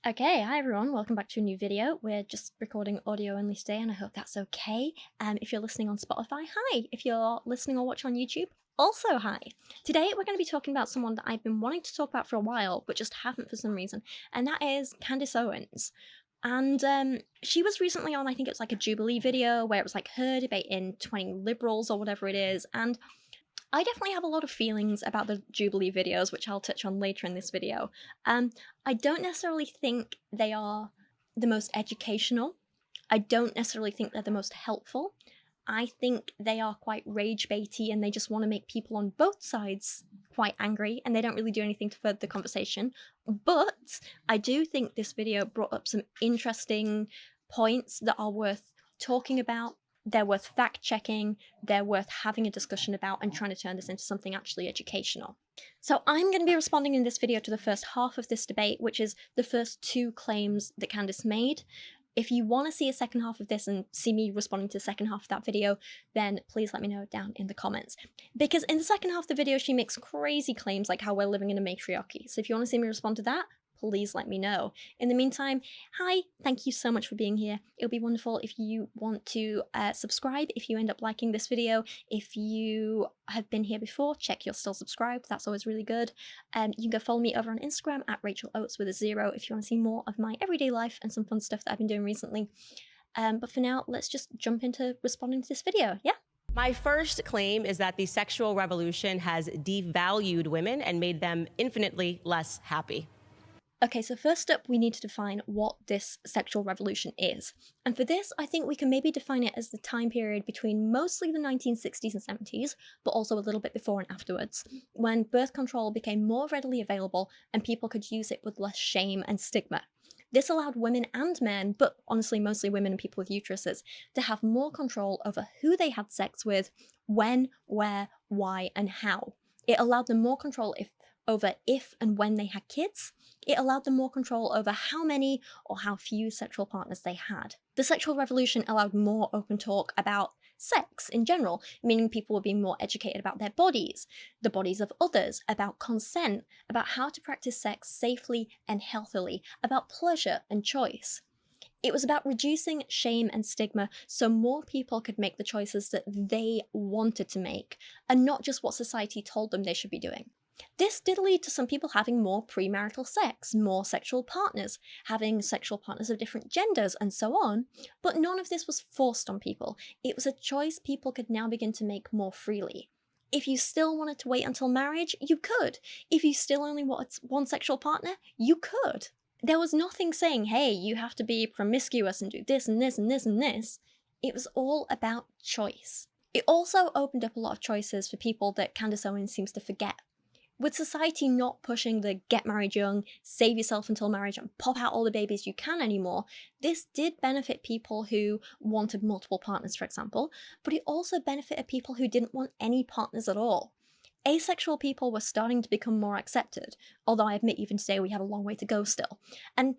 Okay, hi everyone, welcome back to a new video. We're just recording audio only today and I hope that's okay. If you're listening on Spotify, hi. If you're listening or watching on YouTube, also hi. Today we're going to be talking about someone that I've been wanting to talk about for a while, but just haven't for some reason, and that is Candace Owens. And she was recently on, I think it was like a Jubilee video, where it was like her debating 20 liberals or whatever it is, and I definitely have a lot of feelings about the Jubilee videos, which I'll touch on later in this video. I don't necessarily think they are the most educational. I don't necessarily think they're the most helpful. I think they are quite rage baity and they just want to make people on both sides quite angry and they don't really do anything to further the conversation. But I do think this video brought up some interesting points that are worth talking about. They're worth fact-checking, they're worth having a discussion about and trying to turn this into something actually educational. So I'm going to be responding in this video to the first half of this debate, which is the first two claims that Candace made. If you want to see a second half of this and see me responding to the second half of that video, then please let me know down in the comments. Because in the second half of the video, she makes crazy claims like how we're living in a matriarchy. So if you want to see me respond to that, please let me know. In the meantime, hi, thank you so much for being here. It'll be wonderful if you want to subscribe if you end up liking this video. If you have been here before, check you're still subscribed. That's always really good. You can go follow me over on Instagram at Rachel Oates with a 0 if you want to see more of my everyday life and some fun stuff that I've been doing recently. But for now, let's just jump into responding to this video. Yeah. My first claim is that the sexual revolution has devalued women and made them infinitely less happy. Okay, so first up, we need to define what this sexual revolution is. And for this, I think we can maybe define it as the time period between mostly the 1960s and 70s, but also a little bit before and afterwards, when birth control became more readily available and people could use it with less shame and stigma. This allowed women and men, but honestly mostly women and people with uteruses, to have more control over who they had sex with, when, where, why, and how. It allowed them more control over if and when they had kids. It allowed them more control over how many or how few sexual partners they had. The sexual revolution allowed more open talk about sex in general, meaning people were being more educated about their bodies, the bodies of others, about consent, about how to practice sex safely and healthily, about pleasure and choice. It was about reducing shame and stigma so more people could make the choices that they wanted to make, and not just what society told them they should be doing. This did lead to some people having more premarital sex, more sexual partners, having sexual partners of different genders, and so on, but none of this was forced on people. It was a choice people could now begin to make more freely. If you still wanted to wait until marriage, you could. If you still only wanted one sexual partner, you could. There was nothing saying, hey, you have to be promiscuous and do this and this and this and this. It was all about choice. It also opened up a lot of choices for people that Candace Owens seems to forget. With society not pushing the get married young, save yourself until marriage and pop out all the babies you can anymore, this did benefit people who wanted multiple partners, for example, but it also benefited people who didn't want any partners at all. Asexual people were starting to become more accepted, although I admit even today we have a long way to go still. And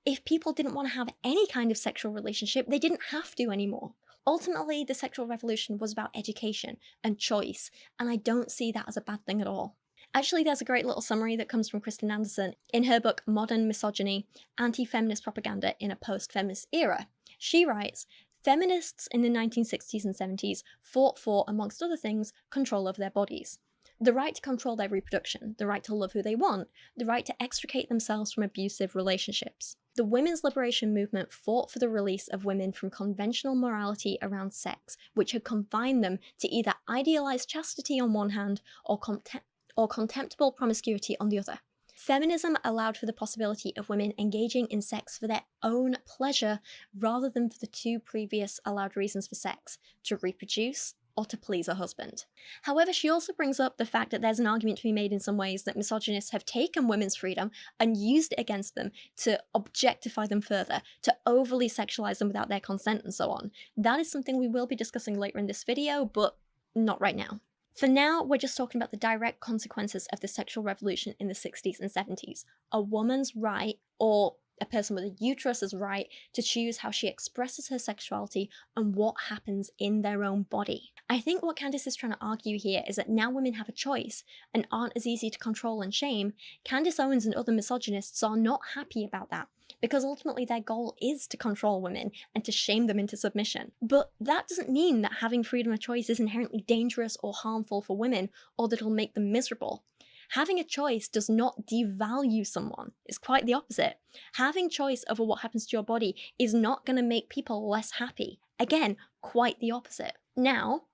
if people didn't want to have any kind of sexual relationship, they didn't have to anymore. Ultimately, the sexual revolution was about education and choice, and I don't see that as a bad thing at all. Actually, there's a great little summary that comes from Kristen Anderson in her book Modern Misogyny, Anti-Feminist Propaganda in a Post-Feminist Era. She writes, feminists in the 1960s and 70s fought for, amongst other things, control over their bodies. The right to control their reproduction, the right to love who they want, the right to extricate themselves from abusive relationships. The women's liberation movement fought for the release of women from conventional morality around sex, which had confined them to either idealized chastity on one hand or contemptible promiscuity on the other. Feminism allowed for the possibility of women engaging in sex for their own pleasure rather than for the two previous allowed reasons for sex, to reproduce or to please a husband. However, she also brings up the fact that there's an argument to be made in some ways that misogynists have taken women's freedom and used it against them to objectify them further, to overly sexualize them without their consent and so on. That is something we will be discussing later in this video, but not right now. For now, we're just talking about the direct consequences of the sexual revolution in the 60s and 70s. A woman's right, or a person with a uterus's right to choose how she expresses her sexuality and what happens in their own body. I think what Candace is trying to argue here is that now women have a choice and aren't as easy to control and shame. Candace Owens and other misogynists are not happy about that, because ultimately their goal is to control women and to shame them into submission. But that doesn't mean that having freedom of choice is inherently dangerous or harmful for women, or that it'll make them miserable. Having a choice does not devalue someone. It's quite the opposite. Having choice over what happens to your body is not going to make people less happy. Again, quite the opposite. Now,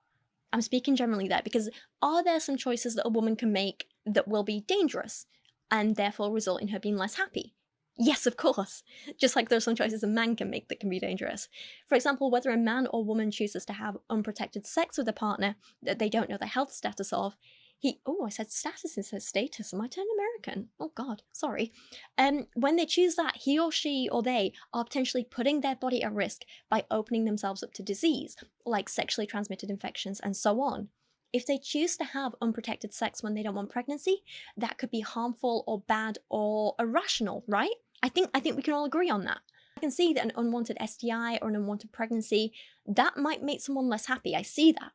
I'm speaking generally there, because are there some choices that a woman can make that will be dangerous and therefore result in her being less happy? Yes, of course. Just like there are some choices a man can make that can be dangerous. For example, whether a man or woman chooses to have unprotected sex with a partner that they don't know the health status of, I said status instead of status. Am I turned American? Oh God, sorry. When they choose that, he or she or they are potentially putting their body at risk by opening themselves up to disease, like sexually transmitted infections and so on. If they choose to have unprotected sex when they don't want pregnancy, that could be harmful or bad or irrational, right? I think we can all agree on that. I can see that an unwanted STI or an unwanted pregnancy, that might make someone less happy. I see that.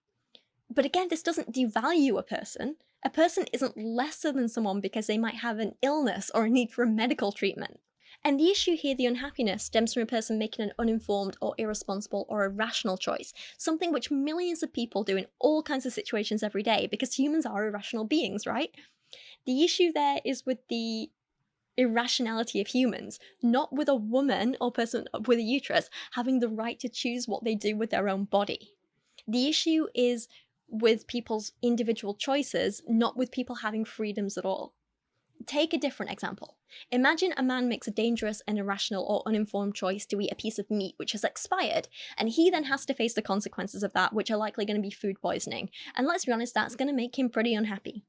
But again, this doesn't devalue a person. A person isn't lesser than someone because they might have an illness or a need for a medical treatment. And the issue here, the unhappiness, stems from a person making an uninformed or irresponsible or irrational choice, something which millions of people do in all kinds of situations every day, because humans are irrational beings, right? The issue there is with the irrationality of humans, not with a woman or person with a uterus having the right to choose what they do with their own body. The issue is with people's individual choices, not with people having freedoms at all. Take a different example. Imagine a man makes a dangerous and irrational or uninformed choice to eat a piece of meat which has expired, and he then has to face the consequences of that, which are likely going to be food poisoning. And let's be honest, that's going to make him pretty unhappy.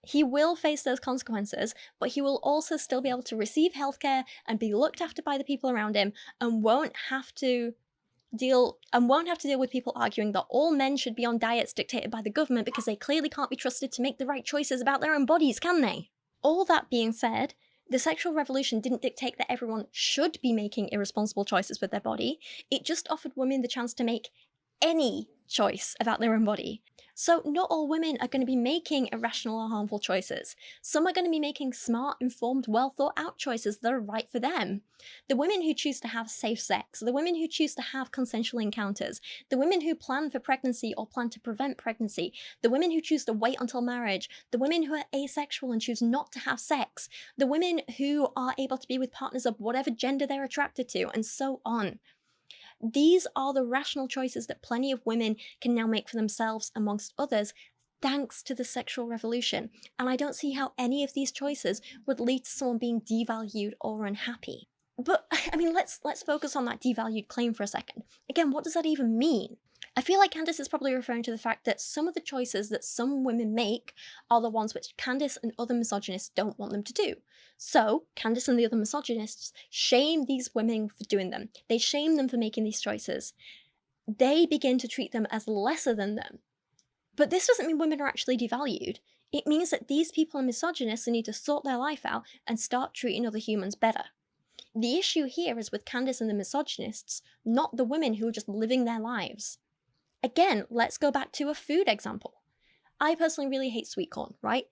He will face those consequences, but he will also still be able to receive healthcare and be looked after by the people around him, and won't have to deal with people arguing that all men should be on diets dictated by the government because they clearly can't be trusted to make the right choices about their own bodies, can they? All that being said, the sexual revolution didn't dictate that everyone should be making irresponsible choices with their body. It just offered women the chance to make any choice about their own body. So not all women are going to be making irrational or harmful choices. Some are going to be making smart, informed, well thought out choices that are right for them. The women who choose to have safe sex, the women who choose to have consensual encounters, the women who plan for pregnancy or plan to prevent pregnancy, the women who choose to wait until marriage, the women who are asexual and choose not to have sex, the women who are able to be with partners of whatever gender they're attracted to, and so on. These are the rational choices that plenty of women can now make for themselves, amongst others, thanks to the sexual revolution. And I don't see how any of these choices would lead to someone being devalued or unhappy. But, I mean, let's focus on that devalued claim for a second. Again, what does that even mean? I feel like Candace is probably referring to the fact that some of the choices that some women make are the ones which Candace and other misogynists don't want them to do. So, Candace and the other misogynists shame these women for doing them. They shame them for making these choices. They begin to treat them as lesser than them. But this doesn't mean women are actually devalued. It means that these people are misogynists and need to sort their life out and start treating other humans better. The issue here is with Candace and the misogynists, not the women who are just living their lives. Again, let's go back to a food example. I personally really hate sweet corn, right?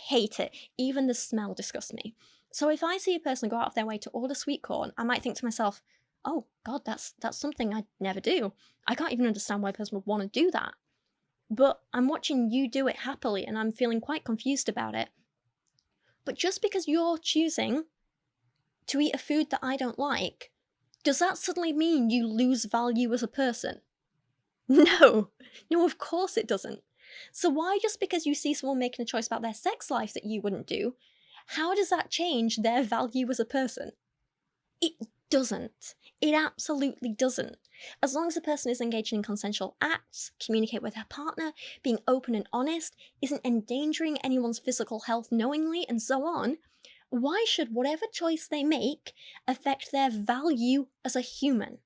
Hate it. Even the smell disgusts me. So if I see a person go out of their way to order sweet corn, I might think to myself, oh God, that's something I'd never do. I can't even understand why a person would want to do that. But I'm watching you do it happily and I'm feeling quite confused about it. But just because you're choosing to eat a food that I don't like, does that suddenly mean you lose value as a person? No, of course it doesn't. So why, just because you see someone making a choice about their sex life that you wouldn't do, how does that change their value as a person? It doesn't. It absolutely doesn't. As long as the person is engaging in consensual acts, communicate with her partner, being open and honest, isn't endangering anyone's physical health knowingly, and so on, why should whatever choice they make affect their value as a human?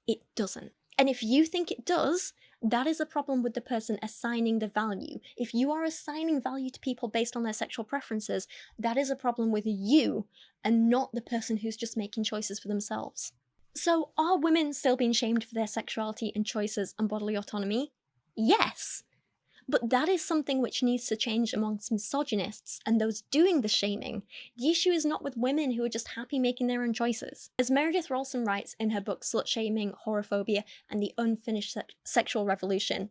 It doesn't. And if you think it does, That is a problem with the person assigning the value. If you are assigning value to people based on their sexual preferences, that is a problem with you and not the person who's just making choices for themselves. So, are women still being shamed for their sexuality and choices and bodily autonomy? Yes. But that is something which needs to change amongst misogynists and those doing the shaming. The issue is not with women who are just happy making their own choices. As Meredith Rawson writes in her book Slut Shaming, Whorephobia, and the Unfinished Sexual Revolution,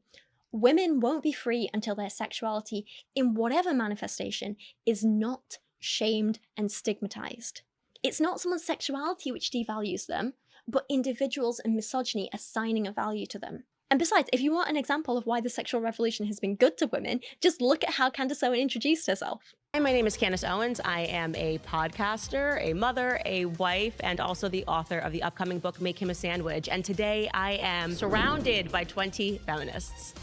women won't be free until their sexuality, in whatever manifestation, is not shamed and stigmatized. It's not someone's sexuality which devalues them, but individuals and misogyny assigning a value to them. And besides, if you want an example of why the sexual revolution has been good to women, just look at how Candace Owens introduced herself. Hi, my name is Candace Owens. I am a podcaster, a mother, a wife, and also the author of the upcoming book, Make Him a Sandwich. And today I am surrounded by 20 feminists.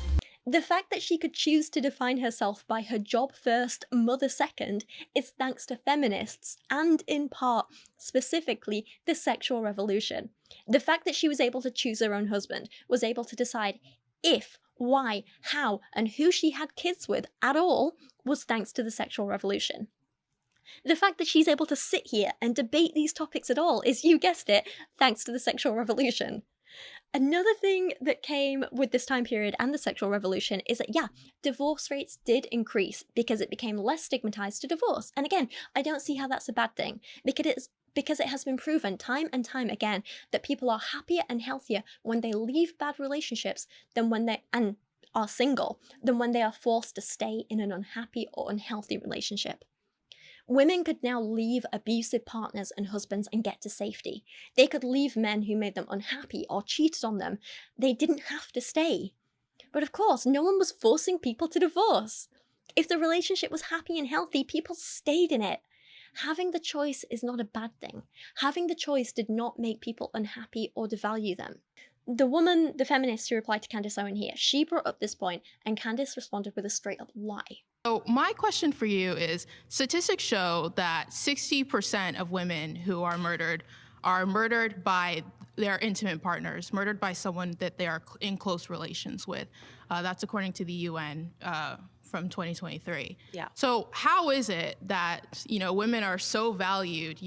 The fact that she could choose to define herself by her job first, mother second, is thanks to feminists and, in part, specifically, the sexual revolution. The fact that she was able to choose her own husband, was able to decide if, why, how, and who she had kids with at all, was thanks to the sexual revolution. The fact that she's able to sit here and debate these topics at all is, you guessed it, thanks to the sexual revolution. Another thing that came with this time period and the sexual revolution is that, divorce rates did increase because it became less stigmatized to divorce. And again, I don't see how that's a bad thing, because it has been proven time and time again that people are happier and healthier when they leave bad relationships than when they are single, than when they are forced to stay in an unhappy or unhealthy relationship. Women could now leave abusive partners and husbands and get to safety. They could leave men who made them unhappy or cheated on them. They didn't have to stay. But of course, no one was forcing people to divorce. If the relationship was happy and healthy, people stayed in it. Having the choice is not a bad thing. Having the choice did not make people unhappy or devalue them. The woman, the feminist who replied to Candace Owens here, she brought up this point, and Candace responded with a straight up lie. So my question for you is, statistics show that 60% of women who are murdered by their intimate partners, murdered by someone that they are in close relations with. That's according to the UN from 2023. Yeah. So how is it that, women are so valued,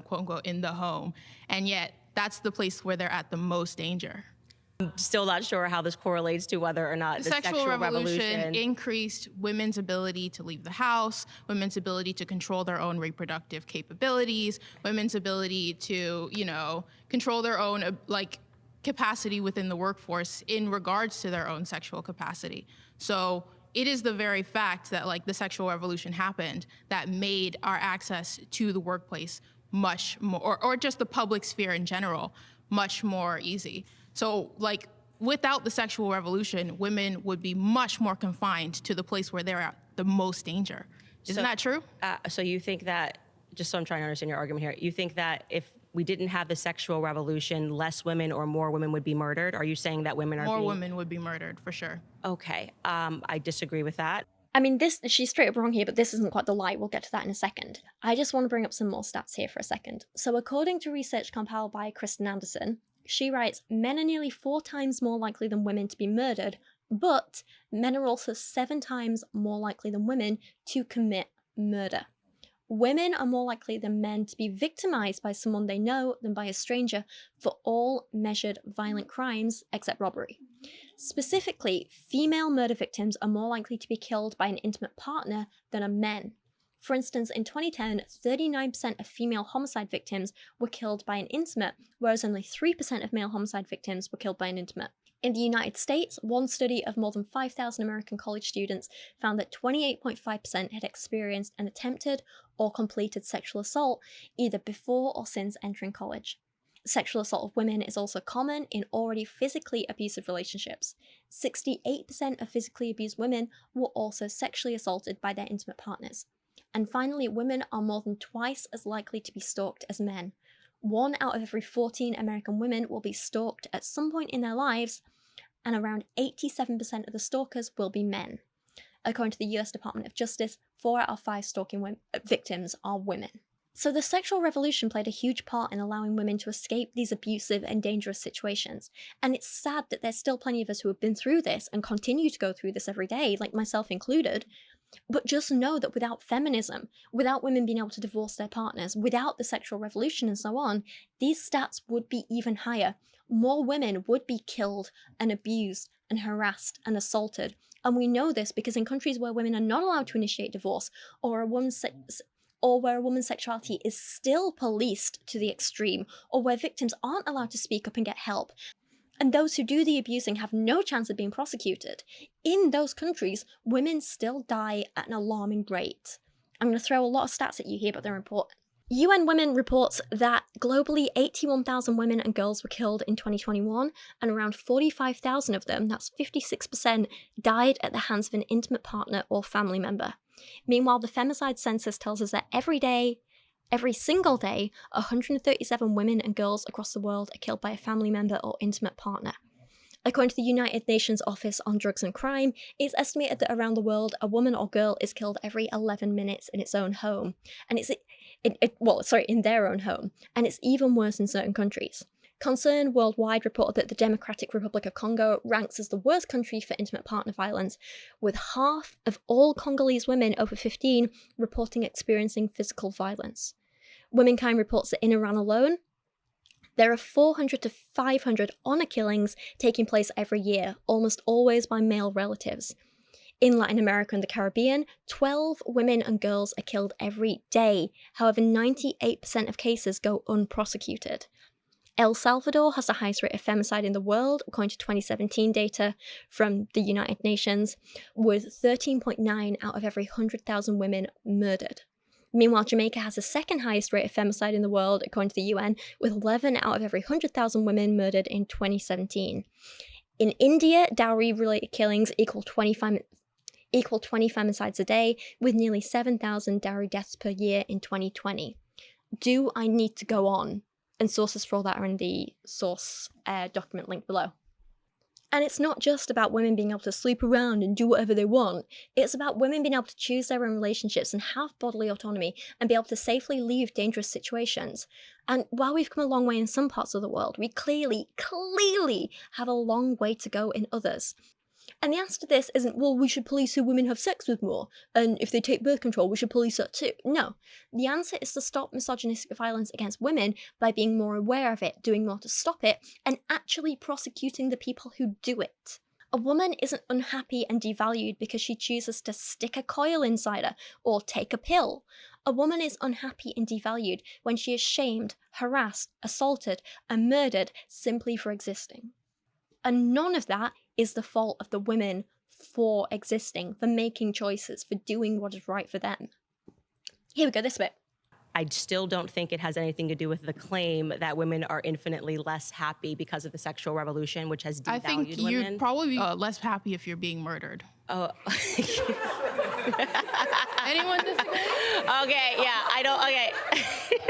quote unquote, in the home, and yet that's the place where they're at the most danger? I'm still not sure how this correlates to whether or not the sexual revolution increased women's ability to leave the house, women's ability to control their own reproductive capabilities, women's ability to, control their own capacity within the workforce in regards to their own sexual capacity. So it is the very fact that the sexual revolution happened that made our access to the workplace much more, or just the public sphere in general, much more easy. So, without the sexual revolution, women would be much more confined to the place where they're at the most danger. Isn't that true? So you think that, just so I'm trying to understand your argument here, you think that if we didn't have the sexual revolution, less women or more women would be murdered? Are you saying that women are more women would be murdered, for sure. Okay. I disagree with that. I mean, she's straight up wrong here, but this isn't quite the lie. We'll get to that in a second. I just want to bring up some more stats here for a second. So according to research compiled by Kristen Anderson, she writes, men are nearly 4 times more likely than women to be murdered, but men are also 7 times more likely than women to commit murder. Women are more likely than men to be victimized by someone they know than by a stranger for all measured violent crimes except robbery. Specifically, female murder victims are more likely to be killed by an intimate partner than are men. For instance, in 2010, 39% of female homicide victims were killed by an intimate, whereas only 3% of male homicide victims were killed by an intimate. In the United States, one study of more than 5,000 American college students found that 28.5% had experienced an attempted or completed sexual assault either before or since entering college. Sexual assault of women is also common in already physically abusive relationships. 68% of physically abused women were also sexually assaulted by their intimate partners. And finally, women are more than twice as likely to be stalked as men. 1 out of every 14 American women will be stalked at some point in their lives, and around 87% of the stalkers will be men. According to the US Department of Justice, 4 out of 5 stalking victims are women. So the sexual revolution played a huge part in allowing women to escape these abusive and dangerous situations. And it's sad that there's still plenty of us who have been through this and continue to go through this every day, like myself included. But just know that without feminism, without women being able to divorce their partners, without the sexual revolution and so on, these stats would be even higher. More women would be killed and abused and harassed and assaulted. And we know this because in countries where women are not allowed to initiate divorce, or where a woman's sexuality is still policed to the extreme, or where victims aren't allowed to speak up and get help, and those who do the abusing have no chance of being prosecuted, in those countries, women still die at an alarming rate. I'm going to throw a lot of stats at you here, but they're important. UN Women reports that globally 81,000 women and girls were killed in 2021, and around 45,000 of them, that's 56%, died at the hands of an intimate partner or family member. Meanwhile, the femicide census tells us that every single day, 137 women and girls across the world are killed by a family member or intimate partner. According to the United Nations Office on Drugs and Crime, it's estimated that around the world, a woman or girl is killed every 11 minutes in its own home. And in their own home. And it's even worse in certain countries. Concern Worldwide reported that the Democratic Republic of Congo ranks as the worst country for intimate partner violence, with half of all Congolese women over 15 reporting experiencing physical violence. Womankind reports that in Iran alone, there are 400 to 500 honor killings taking place every year, almost always by male relatives. In Latin America and the Caribbean, 12 women and girls are killed every day. However, 98% of cases go unprosecuted. El Salvador has the highest rate of femicide in the world, according to 2017 data from the United Nations, with 13.9 out of every 100,000 women murdered. Meanwhile, Jamaica has the second highest rate of femicide in the world, according to the UN, with 11 out of every 100,000 women murdered in 2017. In India, dowry-related killings equal 20 femicides a day, with nearly 7,000 dowry deaths per year in 2020. Do I need to go on? And sources for all that are in the source document link below. And it's not just about women being able to sleep around and do whatever they want. It's about women being able to choose their own relationships and have bodily autonomy and be able to safely leave dangerous situations. And while we've come a long way in some parts of the world, we clearly have a long way to go in others. And the answer to this isn't, well, we should police who women have sex with more, and if they take birth control, we should police that too. No. The answer is to stop misogynistic violence against women by being more aware of it, doing more to stop it, and actually prosecuting the people who do it. A woman isn't unhappy and devalued because she chooses to stick a coil inside her or take a pill. A woman is unhappy and devalued when she is shamed, harassed, assaulted, and murdered simply for existing. And none of that is the fault of the women for existing, for making choices, for doing what is right for them. Here we go, this bit. I still don't think it has anything to do with the claim that women are infinitely less happy because of the sexual revolution, which has devalued women. I think you'd probably be less happy if you're being murdered. Oh. Anyone disagree? Okay, yeah, I don't, okay.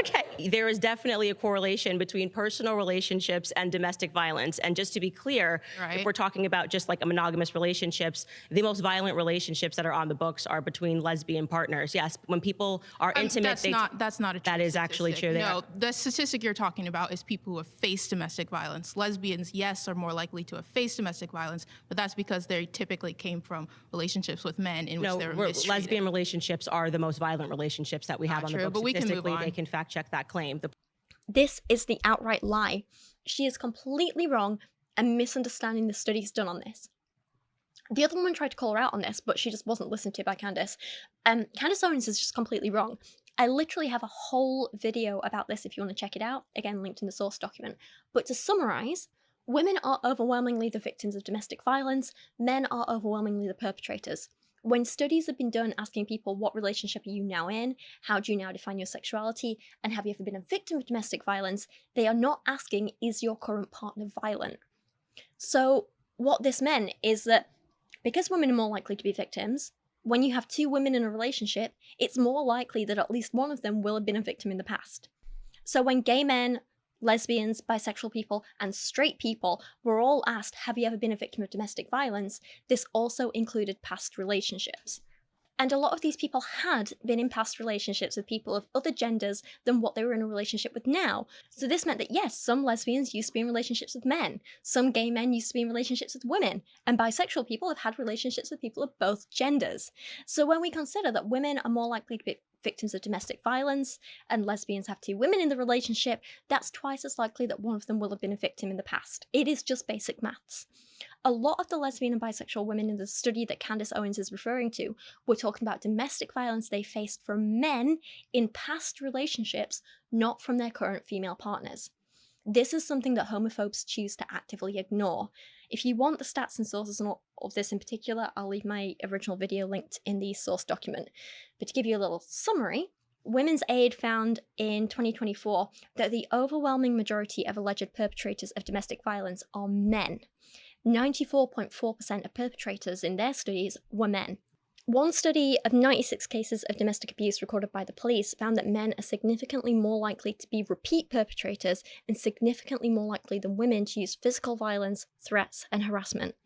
Okay. There is definitely a correlation between personal relationships and domestic violence. And just to be clear, Right. if we're talking about just like a monogamous relationships, the most violent relationships that are on the books are between lesbian partners. Yes, when people are intimate, that's not a true that is actually statistic. true. No, the statistic you're talking about is people who have faced domestic violence. Lesbians, yes, are more likely to have faced domestic violence, but that's because they typically came from relationships with men in which they were mistreated. Lesbian relationships are the most violent relationships that we have on the books. But we can move on. They can fact check that claim. This is the outright lie. She is completely wrong and misunderstanding the studies done on this. The other woman tried to call her out on this, but she just wasn't listened to by Candace. Candace Owens is just completely wrong. I literally have a whole video about this if you want to check it out. Again, linked in the source document. But to summarize, women are overwhelmingly the victims of domestic violence. Men are overwhelmingly the perpetrators. When studies have been done asking people, what relationship are you now in? How do you now define your sexuality? And have you ever been a victim of domestic violence? They are not asking, is your current partner violent? So what this meant is that because women are more likely to be victims, when you have two women in a relationship, it's more likely that at least one of them will have been a victim in the past. So when gay men, lesbians, bisexual people, and straight people were all asked, have you ever been a victim of domestic violence? This also included past relationships. And a lot of these people had been in past relationships with people of other genders than what they were in a relationship with now. So this meant that, yes, some lesbians used to be in relationships with men, some gay men used to be in relationships with women, and bisexual people have had relationships with people of both genders. So when we consider that women are more likely to be victims of domestic violence, and lesbians have 2 women in the relationship, that's twice as likely that one of them will have been a victim in the past. It is just basic maths. A lot of the lesbian and bisexual women in the study that Candace Owens is referring to were talking about domestic violence they faced from men in past relationships, not from their current female partners. This is something that homophobes choose to actively ignore. If you want the stats and sources of this in particular, I'll leave my original video linked in the source document. But to give you a little summary, Women's Aid found in 2024 that the overwhelming majority of alleged perpetrators of domestic violence are men. 94.4% of perpetrators in their studies were men. One study of 96 cases of domestic abuse recorded by the police found that men are significantly more likely to be repeat perpetrators and significantly more likely than women to use physical violence, threats, and harassment.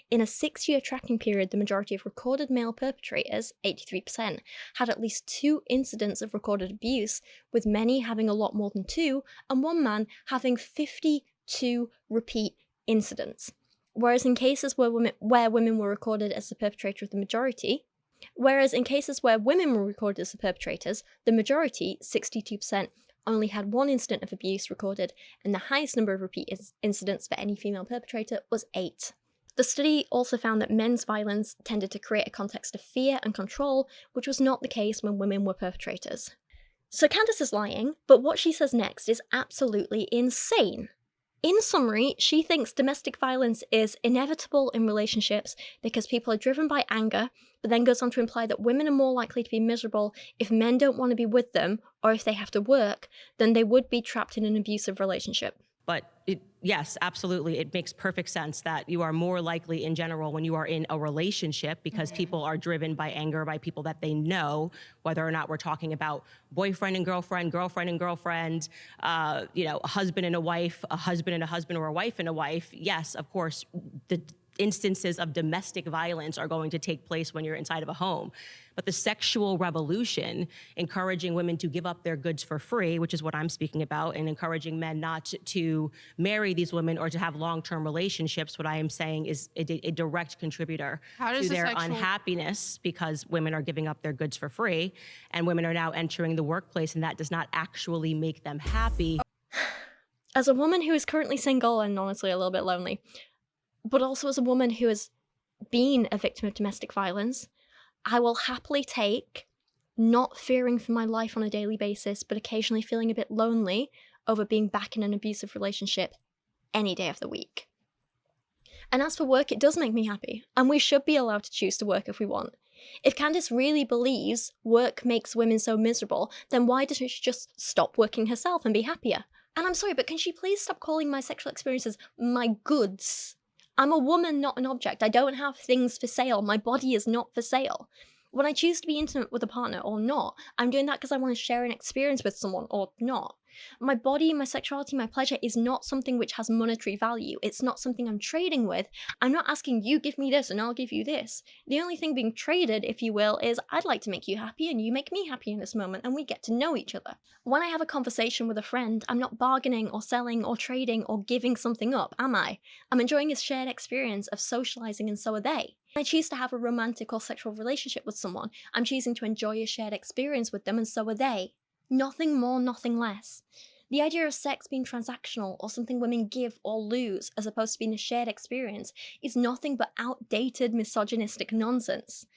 In a 6-year tracking period, the majority of recorded male perpetrators, 83%, had at least 2 incidents of recorded abuse, with many having a lot more than 2, and one man having 52 repeat incidents. Whereas in cases where women were recorded as the perpetrator of the majority, in cases where women were recorded as the perpetrators, the majority, 62%, only had 1 incident of abuse recorded, and the highest number of repeat incidents for any female perpetrator was 8. The study also found that men's violence tended to create a context of fear and control, which was not the case when women were perpetrators. So Candace is lying, but what she says next is absolutely insane. In summary, she thinks domestic violence is inevitable in relationships because people are driven by anger, but then goes on to imply that women are more likely to be miserable if men don't want to be with them or if they have to work than they would be trapped in an abusive relationship. But yes, absolutely. It makes perfect sense that you are more likely in general when you are in a relationship because people are driven by anger by people that they know, whether or not we're talking about boyfriend and girlfriend, girlfriend and girlfriend, a husband and a wife, a husband and a husband, or a wife and a wife. Yes, of course, the instances of domestic violence are going to take place when you're inside of a home. But the sexual revolution, encouraging women to give up their goods for free, which is what I'm speaking about, and encouraging men not to marry these women or to have long-term relationships, what I am saying is a direct contributor to their unhappiness because women are giving up their goods for free and women are now entering the workplace and that does not actually make them happy. As a woman who is currently single and honestly a little bit lonely, but also as a woman who has been a victim of domestic violence, I will happily take not fearing for my life on a daily basis, but occasionally feeling a bit lonely over being back in an abusive relationship any day of the week. And as for work, it does make me happy, and we should be allowed to choose to work if we want. If Candace really believes work makes women so miserable, then why doesn't she just stop working herself and be happier? And I'm sorry, but can she please stop calling my sexual experiences my goods? I'm a woman, not an object. I don't have things for sale. My body is not for sale. When I choose to be intimate with a partner or not, I'm doing that because I want to share an experience with someone or not. My body, my sexuality, my pleasure is not something which has monetary value. It's not something I'm trading with. I'm not asking you give me this and I'll give you this. The only thing being traded, if you will, is I'd like to make you happy and you make me happy in this moment and we get to know each other. When I have a conversation with a friend, I'm not bargaining or selling or trading or giving something up, am I? I'm enjoying a shared experience of socializing and so are they. When I choose to have a romantic or sexual relationship with someone, I'm choosing to enjoy a shared experience with them and so are they. Nothing more, nothing less. The idea of sex being transactional or something women give or lose as opposed to being a shared experience is nothing but outdated misogynistic nonsense.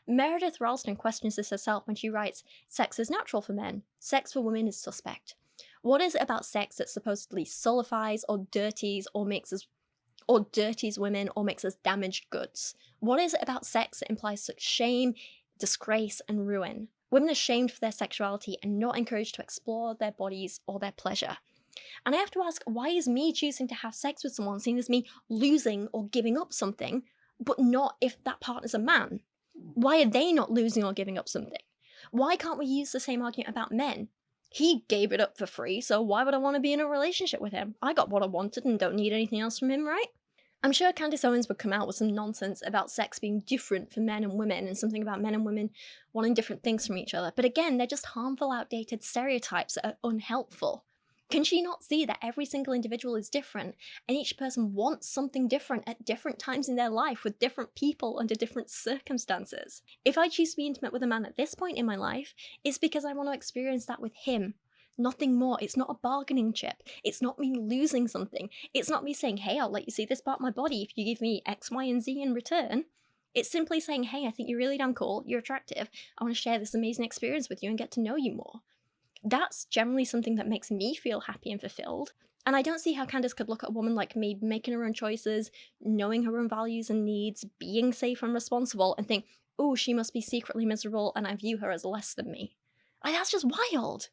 Meredith Ralston questions this herself when she writes, "Sex is natural for men. Sex for women is suspect. What is it about sex that supposedly sullifies or dirties women or makes us damaged goods? What is it about sex that implies such shame, disgrace, and ruin? Women are shamed for their sexuality and not encouraged to explore their bodies or their pleasure." And I have to ask, why is me choosing to have sex with someone seen as me losing or giving up something, but not if that partner's a man? Why are they not losing or giving up something? Why can't we use the same argument about men? He gave it up for free, so why would I want to be in a relationship with him? I got what I wanted and don't need anything else from him, right? I'm sure Candace Owens would come out with some nonsense about sex being different for men and women and something about men and women wanting different things from each other. But again, they're just harmful, outdated stereotypes that are unhelpful. Can she not see that every single individual is different and each person wants something different at different times in their life with different people under different circumstances? If I choose to be intimate with a man at this point in my life, it's because I want to experience that with him. Nothing more. It's not a bargaining chip. It's not me losing something. It's not me saying, hey, I'll let you see this part of my body if you give me X, Y, and Z in return. It's simply saying, hey, I think you're really damn cool, you're attractive, I want to share this amazing experience with you and get to know you more. That's generally something that makes me feel happy and fulfilled. And I don't see how Candace could look at a woman like me making her own choices, knowing her own values and needs, being safe and responsible, and think, oh, she must be secretly miserable and I view her as less than me. Like, that's just wild.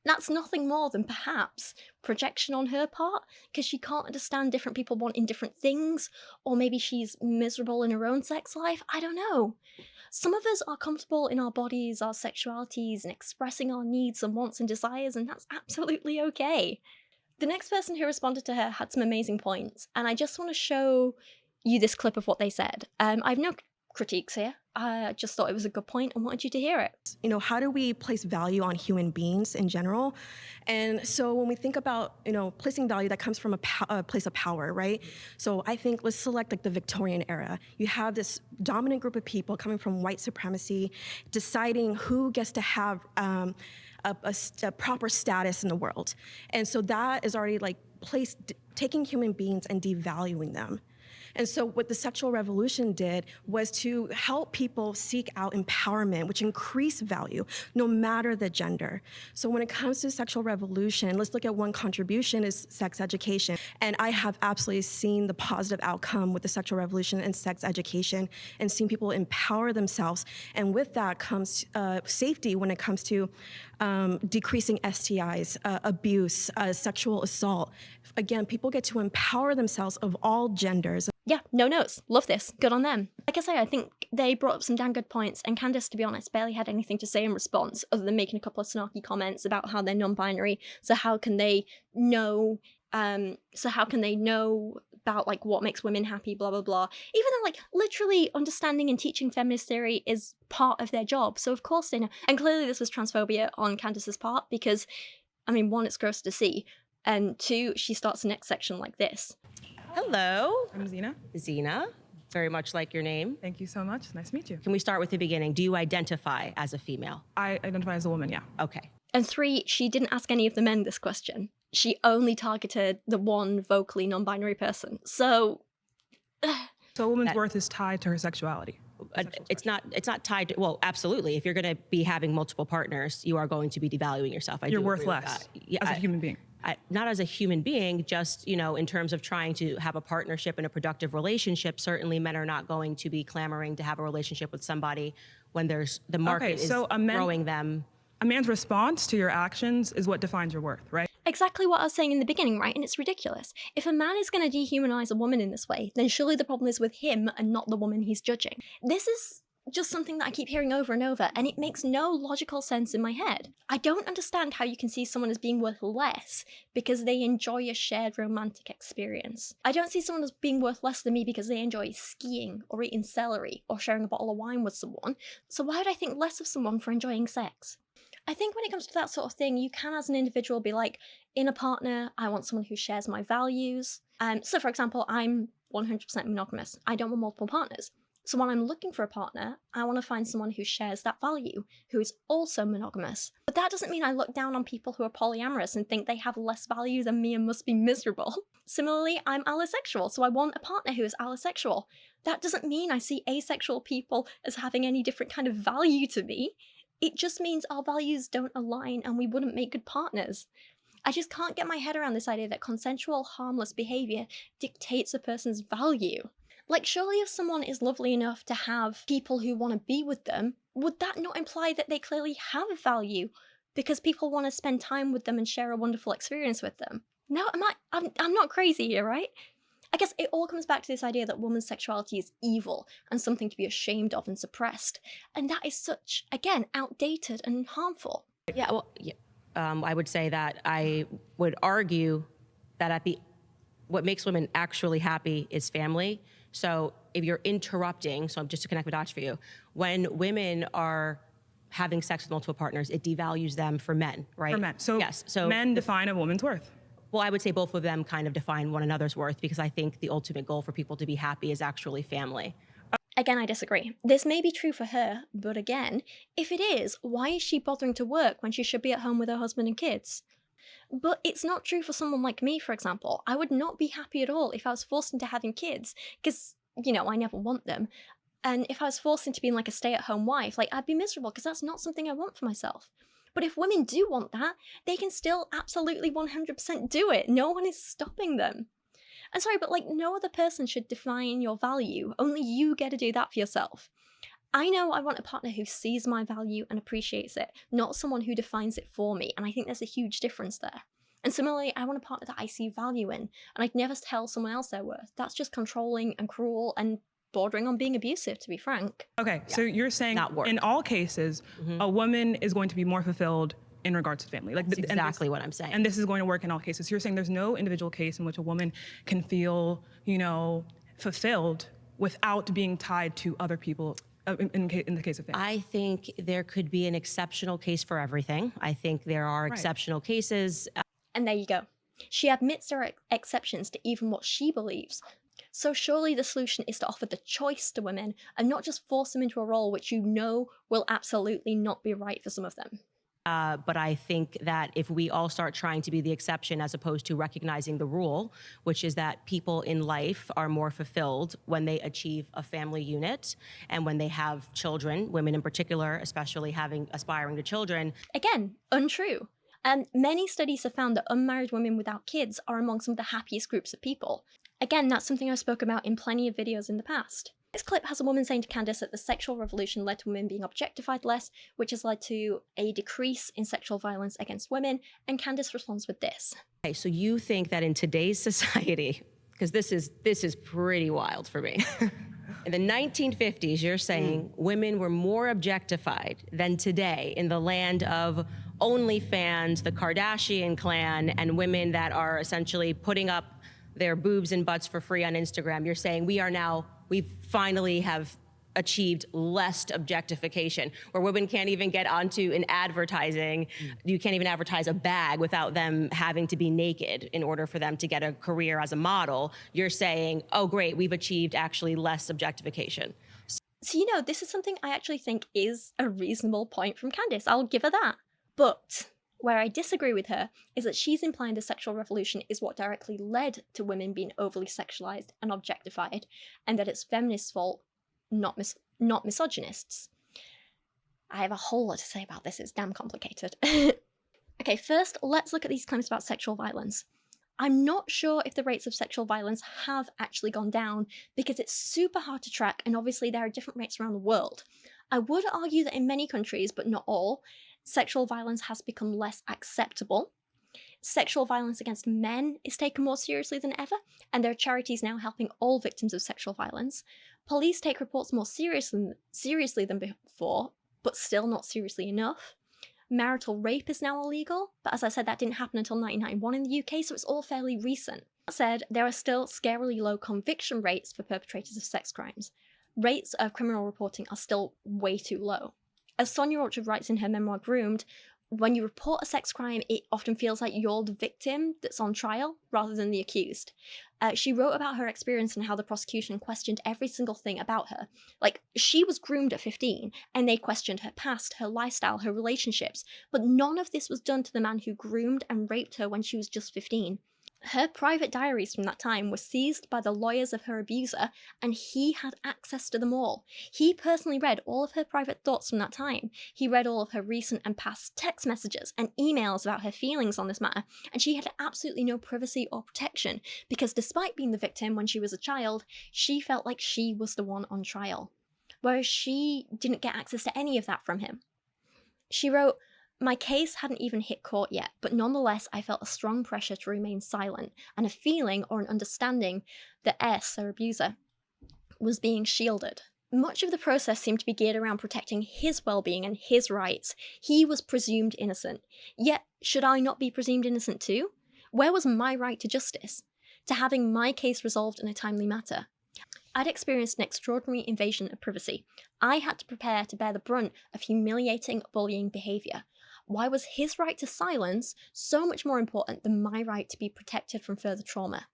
That's nothing more than perhaps projection on her part, because she can't understand different people wanting different things, or maybe she's miserable in her own sex life. I don't know. Some of us are comfortable in our bodies, our sexualities, and expressing our needs and wants and desires, and that's absolutely okay. The next person who responded to her had some amazing points, and I just want to show you this clip of what they said. I have no critiques here. I just thought it was a good point and wanted you to hear it. You know, how do we place value on human beings in general? And so when we think about, you know, placing value, that comes from a place of power, right? So I think let's select like the Victorian era. You have this dominant group of people coming from white supremacy, deciding who gets to have a proper status in the world. And so that is already like taking human beings and devaluing them. And so what the sexual revolution did was to help people seek out empowerment, which increased value, no matter the gender. So when it comes to sexual revolution, let's look at one contribution is sex education. And I have absolutely seen the positive outcome with the sexual revolution and sex education and seen people empower themselves. And with that comes safety when it comes to decreasing STIs, abuse, sexual assault. Again, people get to empower themselves of all genders. Yeah, no notes. Love this. Good on them. Like I say, I think they brought up some damn good points, and Candace, to be honest, barely had anything to say in response other than making a couple of snarky comments about how they're non-binary. So how can they know about like what makes women happy, blah, blah, blah. Even though like literally understanding and teaching feminist theory is part of their job. So of course they know. And clearly this was transphobia on Candace's part because, I mean, one, it's gross to see. And two, she starts the next section like this. Hello. I'm Zena. Zena, very much like your name. Thank you so much. Nice to meet you. Can we start with the beginning? Do you identify as a female? I identify as a woman, yeah. Okay. And three, she didn't ask any of the men this question. She only targeted the one vocally non-binary person. So a woman's worth is tied to her sexuality. It's not tied to, well, absolutely. If you're going to be having multiple partners, you are going to be devaluing yourself. You're worth less as a human being. Not as a human being, just, you know, in terms of trying to have a partnership and a productive relationship, certainly men are not going to be clamoring to have a relationship with somebody when there's the market is growing them. A man's response to your actions is what defines your worth, right? Exactly what I was saying in the beginning, right? And it's ridiculous. If a man is going to dehumanize a woman in this way, then surely the problem is with him and not the woman he's judging. This is just something that I keep hearing over and over, and it makes no logical sense in my head. I don't understand how you can see someone as being worth less because they enjoy a shared romantic experience. I don't see someone as being worth less than me because they enjoy skiing or eating celery or sharing a bottle of wine with someone. So why would I think less of someone for enjoying sex? I think when it comes to that sort of thing, you can as an individual be like, in a partner, I want someone who shares my values. So for example, I'm 100% monogamous. I don't want multiple partners. So when I'm looking for a partner, I want to find someone who shares that value, who is also monogamous. But that doesn't mean I look down on people who are polyamorous and think they have less value than me and must be miserable. Similarly, I'm allossexual, so I want a partner who is allossexual. That doesn't mean I see asexual people as having any different kind of value to me. It just means our values don't align and we wouldn't make good partners. I just can't get my head around this idea that consensual, harmless behavior dictates a person's value. Like, surely if someone is lovely enough to have people who want to be with them, would that not imply that they clearly have a value because people want to spend time with them and share a wonderful experience with them? No, I'm not crazy here, right? I guess it all comes back to this idea that woman's sexuality is evil and something to be ashamed of and suppressed. And that is such, again, outdated and harmful. Yeah, well, I would say that I would argue that at the what makes women actually happy is family. So if you're interrupting, so just to connect the dots for you, when women are having sex with multiple partners, it devalues them for men, right? For men. So, yes. So men define a woman's worth. well, I would say both of them kind of define one another's worth, because I think the ultimate goal for people to be happy is actually family. Again, I disagree. This may be true for her, but again, if it is, why is she bothering to work when she should be at home with her husband and kids? But it's not true for someone like me, for example. I would not be happy at all if I was forced into having kids, because, you know, I never want them. And if I was forced into being like a stay-at-home wife, like, I'd be miserable, because that's not something I want for myself. But if women do want that, they can still absolutely 100% do it. No one is stopping them. I'm sorry, but like, no other person should define your value. Only you get to do that for yourself. I know I want a partner who sees my value and appreciates it, not someone who defines it for me. And I think there's a huge difference there. And similarly, I want a partner that I see value in, and I'd never tell someone else their worth. That's just controlling and cruel and bordering on being abusive, to be frank. Okay, so you're saying in all cases, a woman is going to be more fulfilled in regards to family. Like That's exactly what I'm saying. And this is going to work in all cases. So you're saying there's no individual case in which a woman can feel, you know, fulfilled without being tied to other people in the case of family. I think there could be an exceptional case for everything. I think there are exceptional cases. And there you go. She admits there are exceptions to even what she believes. So surely the solution is to offer the choice to women and not just force them into a role which you know will absolutely not be right for some of them. But I think that if we all start trying to be the exception as opposed to recognizing the rule, which is that people in life are more fulfilled when they achieve a family unit and when they have children, women in particular, especially aspiring to children. Again, untrue. Many studies have found that unmarried women without kids are among some of the happiest groups of people. Again, that's something I've spoken about in plenty of videos in the past. This clip has a woman saying to Candace that the sexual revolution led to women being objectified less, which has led to a decrease in sexual violence against women, and Candace responds with this. Okay, so you think that in today's society, because this is pretty wild for me. In the 1950s, you're saying women were more objectified than today in the land of OnlyFans, the Kardashian clan, and women that are essentially putting up their boobs and butts for free on Instagram. You're saying we finally have achieved less objectification, where women can't even get onto an advertising. You can't even advertise a bag without them having to be naked in order for them to get a career as a model. You're saying, oh great, we've achieved actually less objectification. So, you know, this is something I actually think is a reasonable point from Candace. I'll give her that. But where I disagree with her is that she's implying the sexual revolution is what directly led to women being overly sexualized and objectified, and that it's feminists' fault, not misogynists. I have a whole lot to say about this, it's damn complicated. Okay, first, let's look at these claims about sexual violence. I'm not sure if the rates of sexual violence have actually gone down, because it's super hard to track, and obviously there are different rates around the world. I would argue that in many countries, but not all, sexual violence has become less acceptable. Sexual violence against men is taken more seriously than ever, and there are charities now helping all victims of sexual violence. Police take reports more seriously than before, but still not seriously enough. Marital rape is now illegal, but as I said, that didn't happen until 1991 in the UK, so it's all fairly recent. That said, there are still scarily low conviction rates for perpetrators of sex crimes. Rates of criminal reporting are still way too low. As Sonia Orchard writes in her memoir Groomed, when you report a sex crime, it often feels like you're the victim that's on trial rather than the accused. She wrote about her experience and how the prosecution questioned every single thing about her. Like, she was groomed at 15, and they questioned her past, her lifestyle, her relationships, but none of this was done to the man who groomed and raped her when she was just 15. Her private diaries from that time were seized by the lawyers of her abuser, and he had access to them all. He personally read all of her private thoughts from that time. He read all of her recent and past text messages and emails about her feelings on this matter, and she had absolutely no privacy or protection, because despite being the victim when she was a child, she felt like she was the one on trial, whereas she didn't get access to any of that from him. She wrote, "My case hadn't even hit court yet, but nonetheless I felt a strong pressure to remain silent, and a feeling or an understanding that S, her abuser, was being shielded. Much of the process seemed to be geared around protecting his well-being and his rights. He was presumed innocent. Yet, should I not be presumed innocent too? Where was my right to justice? to having my case resolved in a timely manner. I'd experienced an extraordinary invasion of privacy. I had to prepare to bear the brunt of humiliating, bullying behaviour. Why was his right to silence so much more important than my right to be protected from further trauma?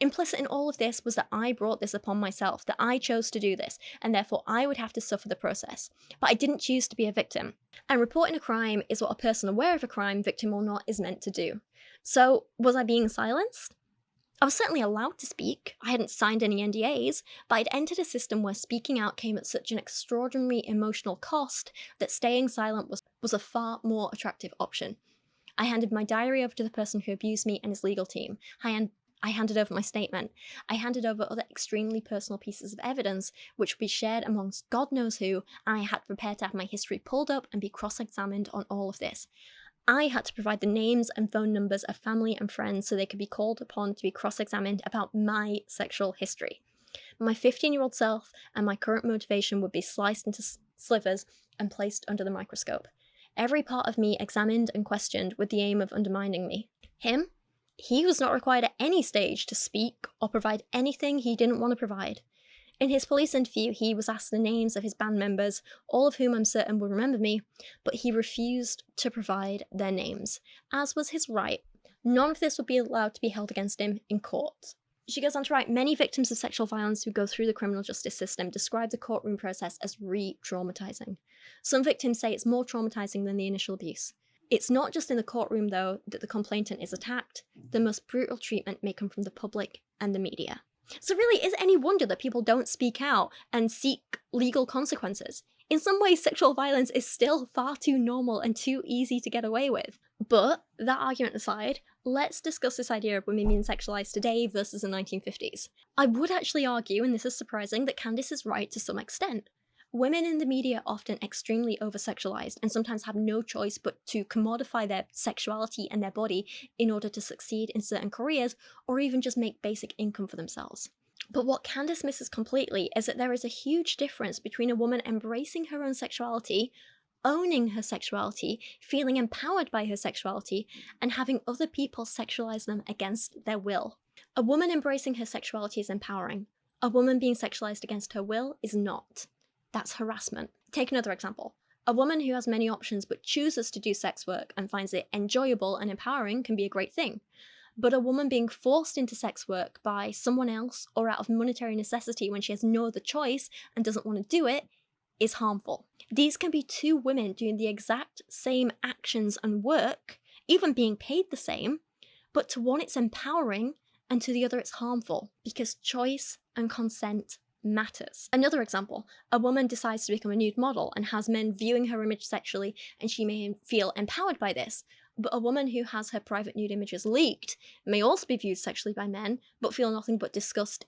Implicit in all of this was that I brought this upon myself, that I chose to do this, and therefore I would have to suffer the process. But I didn't choose to be a victim. And reporting a crime is what a person aware of a crime, victim or not, is meant to do. So, was I being silenced? I was certainly allowed to speak. I hadn't signed any NDAs, but I'd entered a system where speaking out came at such an extraordinary emotional cost that staying silent was a far more attractive option. I handed my diary over to the person who abused me and his legal team. I handed over my statement. I handed over other extremely personal pieces of evidence, which would be shared amongst God knows who, and I had to prepare to have my history pulled up and be cross-examined on all of this. I had to provide the names and phone numbers of family and friends so they could be called upon to be cross-examined about my sexual history. My 15-year-old self and my current motivation would be sliced into slivers and placed under the microscope. Every part of me examined and questioned with the aim of undermining me. Him? He was not required at any stage to speak or provide anything he didn't want to provide. In his police interview, he was asked the names of his band members, all of whom I'm certain will remember me, but he refused to provide their names, as was his right. None of this would be allowed to be held against him in court. She goes on to write, many victims of sexual violence who go through the criminal justice system describe the courtroom process as re-traumatizing. Some victims say it's more traumatizing than the initial abuse. It's not just in the courtroom, though, that the complainant is attacked. The most brutal treatment may come from the public and the media. So really, is it any wonder that people don't speak out and seek legal consequences? In some ways, sexual violence is still far too normal and too easy to get away with. But, that argument aside, let's discuss this idea of women being sexualized today versus the 1950s. I would actually argue, and this is surprising, that Candace is right to some extent. Women in the media are often extremely over-sexualized and sometimes have no choice but to commodify their sexuality and their body in order to succeed in certain careers or even just make basic income for themselves. But what Candace misses completely is that there is a huge difference between a woman embracing her own sexuality, owning her sexuality, feeling empowered by her sexuality, and having other people sexualize them against their will. A woman embracing her sexuality is empowering. A woman being sexualized against her will is not. That's harassment. Take another example. A woman who has many options but chooses to do sex work and finds it enjoyable and empowering can be a great thing. But a woman being forced into sex work by someone else or out of monetary necessity when she has no other choice and doesn't want to do it is harmful. These can be two women doing the exact same actions and work, even being paid the same, but to one it's empowering and to the other it's harmful because choice and consent matters. Another example, a woman decides to become a nude model and has men viewing her image sexually and she may feel empowered by this, but a woman who has her private nude images leaked may also be viewed sexually by men but feel nothing but disgust,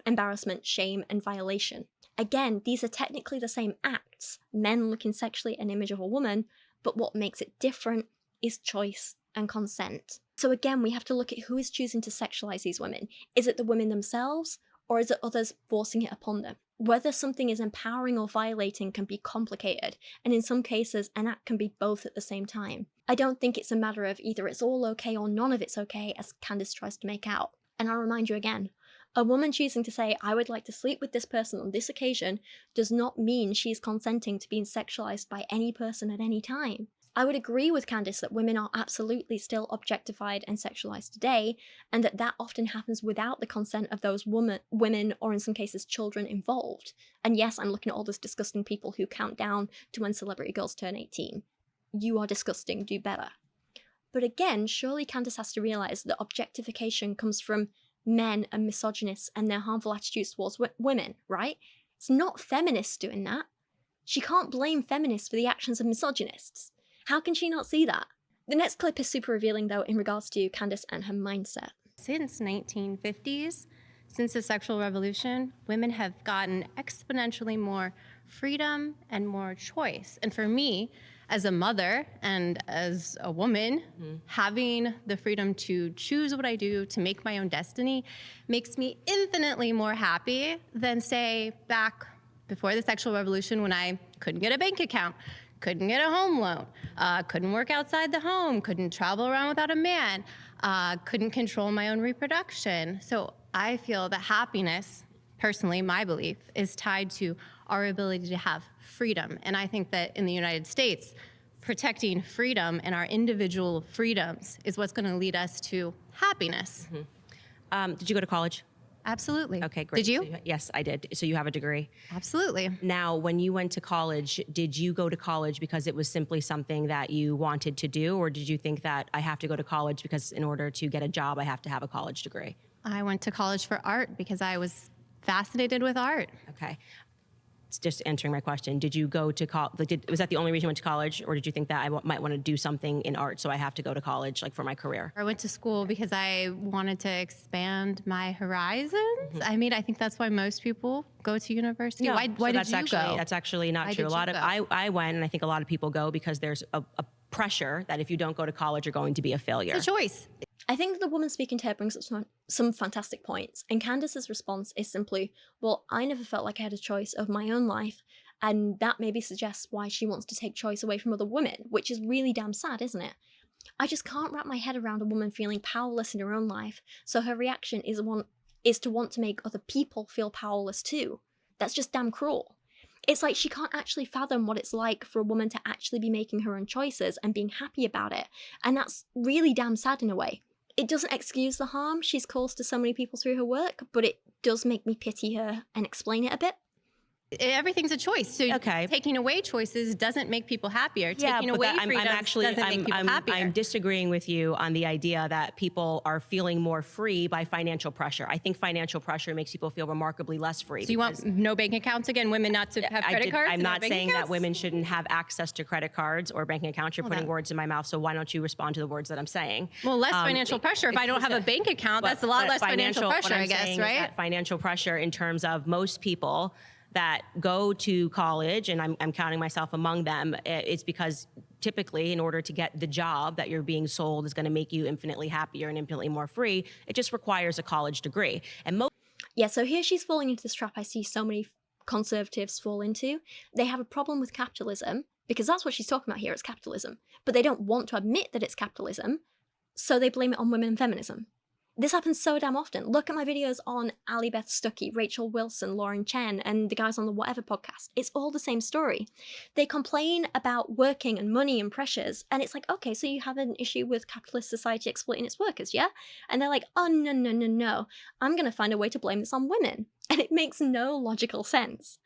embarrassment, shame and violation. Again, these are technically the same acts, men looking sexually at an image of a woman, but what makes it different is choice and consent. So again, we have to look at who is choosing to sexualize these women. Is it the women themselves? Or is it others forcing it upon them? Whether something is empowering or violating can be complicated, and in some cases, an act can be both at the same time. I don't think it's a matter of either it's all okay or none of it's okay, as Candace tries to make out. And I'll remind you again, a woman choosing to say, I would like to sleep with this person on this occasion, does not mean she's consenting to being sexualized by any person at any time. I would agree with Candace that women are absolutely still objectified and sexualized today, and that often happens without the consent of those women, or in some cases children involved. And yes, I'm looking at all those disgusting people who count down to when celebrity girls turn 18. You are disgusting, do better. But again, surely Candace has to realize that objectification comes from men and misogynists and their harmful attitudes towards women, right? It's not feminists doing that. She can't blame feminists for the actions of misogynists. How can she not see that? The next clip is super revealing, though, in regards to Candace and her mindset. Since 1950s, since the sexual revolution, women have gotten exponentially more freedom and more choice. And for me, as a mother and as a woman, having the freedom to choose what I do, to make my own destiny, makes me infinitely more happy than, say, back before the sexual revolution when I couldn't get a bank account, couldn't get a home loan, couldn't work outside the home, couldn't travel around without a man. couldn't control my own reproduction. So I feel that happiness, personally, my belief, is tied to our ability to have freedom. And I think that in the United States, protecting freedom and our individual freedoms is what's going to lead us to happiness. Did you go to college? Absolutely. Okay, great. Did you? So yes, I did. So you have a degree. Absolutely. Now, when you went to college, did you go to college because it was simply something that you wanted to do, or did you think that I have to go to college because in order to get a job, I have to have a college degree? I went to college for art because I was fascinated with art. Okay. It's just answering my question. Did you go to college? Was that the only reason you went to college, or did you think that I might want to do something in art, so I have to go to college, like for my career? I went to school because I wanted to expand my horizons. I mean, I think that's why most people go to university. Why did you go? That's actually not true. I went, and I think a lot of people go because there's a pressure that if you don't go to college, you're going to be a failure. It's a choice. I think the woman speaking to her brings up some fantastic points, and Candace's response is simply, well, I never felt like I had a choice of my own life, and that maybe suggests why she wants to take choice away from other women, which is really damn sad, isn't it? I just can't wrap my head around a woman feeling powerless in her own life, so her reaction is to want to make other people feel powerless too. That's just damn cruel. It's like she can't actually fathom what it's like for a woman to actually be making her own choices and being happy about it, and that's really damn sad in a way. It doesn't excuse the harm she's caused to so many people through her work, but it does make me pity her and explain it a bit. Everything's a choice. So taking away choices doesn't make people happier. Taking away freedoms doesn't make people happier. I'm disagreeing with you on the idea that people are feeling more free by financial pressure. I think financial pressure makes people feel remarkably less free. So you want no bank accounts again? Women not to have credit cards? I'm not saying that women shouldn't have access to credit cards or banking accounts. You're putting words in my mouth, so why don't you respond to the words that I'm saying? Well, less financial pressure. If I don't have a bank account, that's a lot less financial pressure, I guess, right? Financial pressure in terms of most people that go to college, and I'm counting myself among them, it's because typically in order to get the job that you're being sold is going to make you infinitely happier and infinitely more free, it just requires a college degree. And yeah, so here she's falling into this trap I see so many conservatives fall into. They have a problem with capitalism, because that's what she's talking about here, it's capitalism. But they don't want to admit that it's capitalism, so they blame it on women and feminism. This happens so damn often. Look at my videos on Ali Beth Stuckey, Rachel Wilson, Lauren Chen, and the guys on the Whatever podcast. It's all the same story. They complain about working and money and pressures, and it's like, okay, so you have an issue with capitalist society exploiting its workers, yeah? And they're like, oh, no. I'm going to find a way to blame this on women. And it makes no logical sense.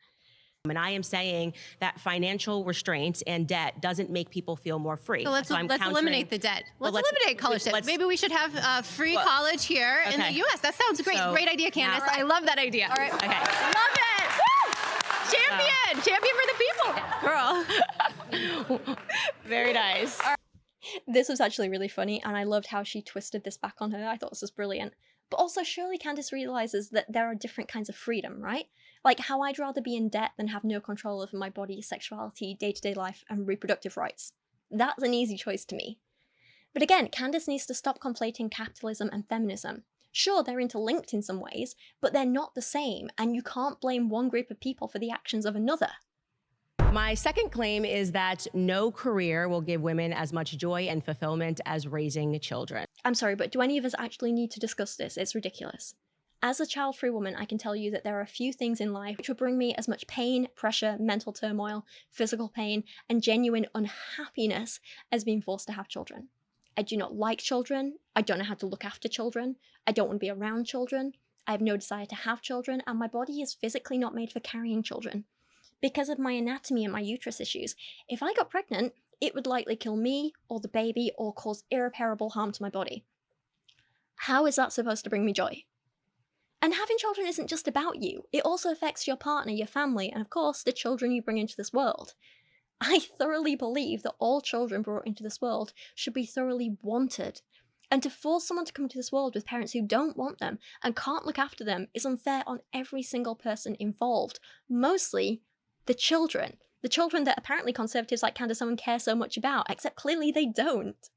And I am saying that financial restraints and debt doesn't make people feel more free. So let's eliminate the debt. Let's eliminate college debt. Maybe we should have free college here in the U.S. That sounds great. Great idea, Candace. I love that idea. All right. Okay. Love it. Woo! Champion for the people. Girl. Very nice. This was actually really funny, and I loved how she twisted this back on her. I thought this was brilliant. But also, surely Candace realizes that there are different kinds of freedom, right? Like how I'd rather be in debt than have no control over my body, sexuality, day-to-day life, and reproductive rights. That's an easy choice to me. But again, Candace needs to stop conflating capitalism and feminism. Sure, they're interlinked in some ways, but they're not the same, and you can't blame one group of people for the actions of another. My second claim is that no career will give women as much joy and fulfillment as raising children. I'm sorry, but do any of us actually need to discuss this? It's ridiculous. As a child-free woman, I can tell you that there are a few things in life which will bring me as much pain, pressure, mental turmoil, physical pain, and genuine unhappiness as being forced to have children. I do not like children. I don't know how to look after children. I don't want to be around children. I have no desire to have children, and my body is physically not made for carrying children. Because of my anatomy and my uterus issues, if I got pregnant, it would likely kill me or the baby or cause irreparable harm to my body. How is that supposed to bring me joy? And having children isn't just about you. It also affects your partner, your family, and of course, the children you bring into this world. I thoroughly believe that all children brought into this world should be thoroughly wanted. And to force someone to come into this world with parents who don't want them and can't look after them is unfair on every single person involved. Mostly the children. The children that apparently conservatives like Candace Owens care so much about, except clearly they don't.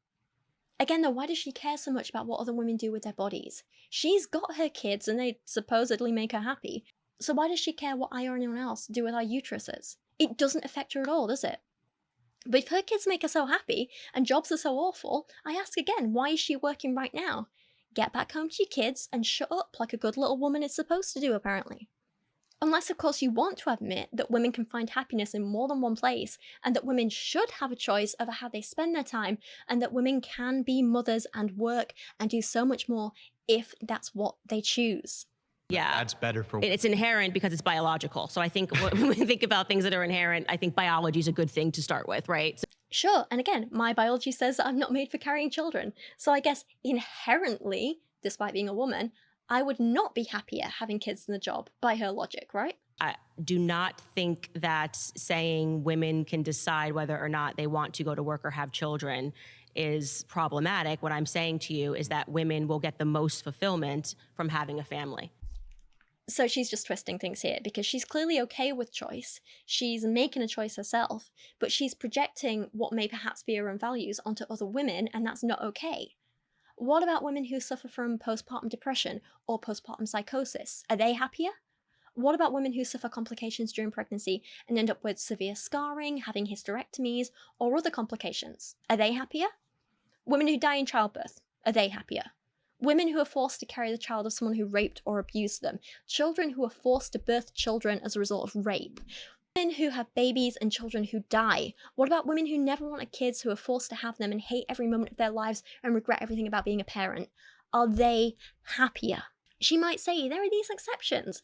Again though, why does she care so much about what other women do with their bodies? She's got her kids and they supposedly make her happy. So why does she care what I or anyone else do with our uteruses? It doesn't affect her at all, does it? But if her kids make her so happy and jobs are so awful, I ask again, why is she working right now? Get back home to your kids and shut up like a good little woman is supposed to do, apparently. Unless, of course, you want to admit that women can find happiness in more than one place, and that women should have a choice over how they spend their time, and that women can be mothers and work and do so much more if that's what they choose. Yeah, that's better for it's inherent because it's biological. So I think when we think about things that are inherent, I think biology is a good thing to start with, right? Sure, and again, my biology says that I'm not made for carrying children. So I guess inherently, despite being a woman, I would not be happier having kids than the job by her logic, right? I do not think that saying women can decide whether or not they want to go to work or have children is problematic. What I'm saying to you is that women will get the most fulfillment from having a family. So she's just twisting things here because she's clearly okay with choice. She's making a choice herself, but she's projecting what may perhaps be her own values onto other women, and that's not okay. What about women who suffer from postpartum depression or postpartum psychosis? Are they happier? What about women who suffer complications during pregnancy and end up with severe scarring, having hysterectomies, or other complications? Are they happier? Women who die in childbirth, are they happier? Women who are forced to carry the child of someone who raped or abused them. Children who are forced to birth children as a result of rape. Women who have babies and children who die. What about women who never wanted kids, who are forced to have them and hate every moment of their lives and regret everything about being a parent? Are they happier? She might say there are these exceptions.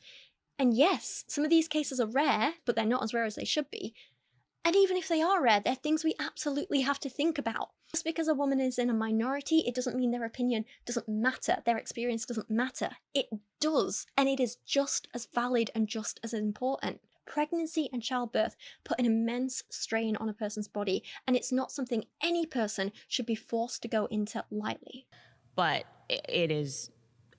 And yes, some of these cases are rare, but they're not as rare as they should be. And even if they are rare, they're things we absolutely have to think about. Just because a woman is in a minority, it doesn't mean their opinion doesn't matter, their experience doesn't matter. It does, and it is just as valid and just as important. Pregnancy and childbirth put an immense strain on a person's body, and it's not something any person should be forced to go into lightly. But it is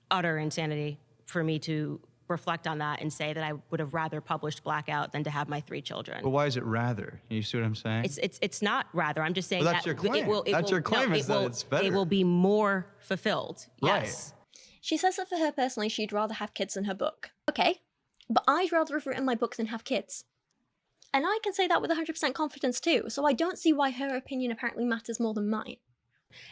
utter insanity for me to reflect on that and say that I would have rather published Blackout than to have my 3 children. But why is it rather? You see what I'm saying? It's not rather. I'm just saying Well, that's that your claim. That's your claim is that it's better. It will be more fulfilled. Right. Yes. She says that for her personally, she'd rather have kids than her book. Okay, but I'd rather have written my book than have kids. And I can say that with 100% confidence too, so I don't see why her opinion apparently matters more than mine.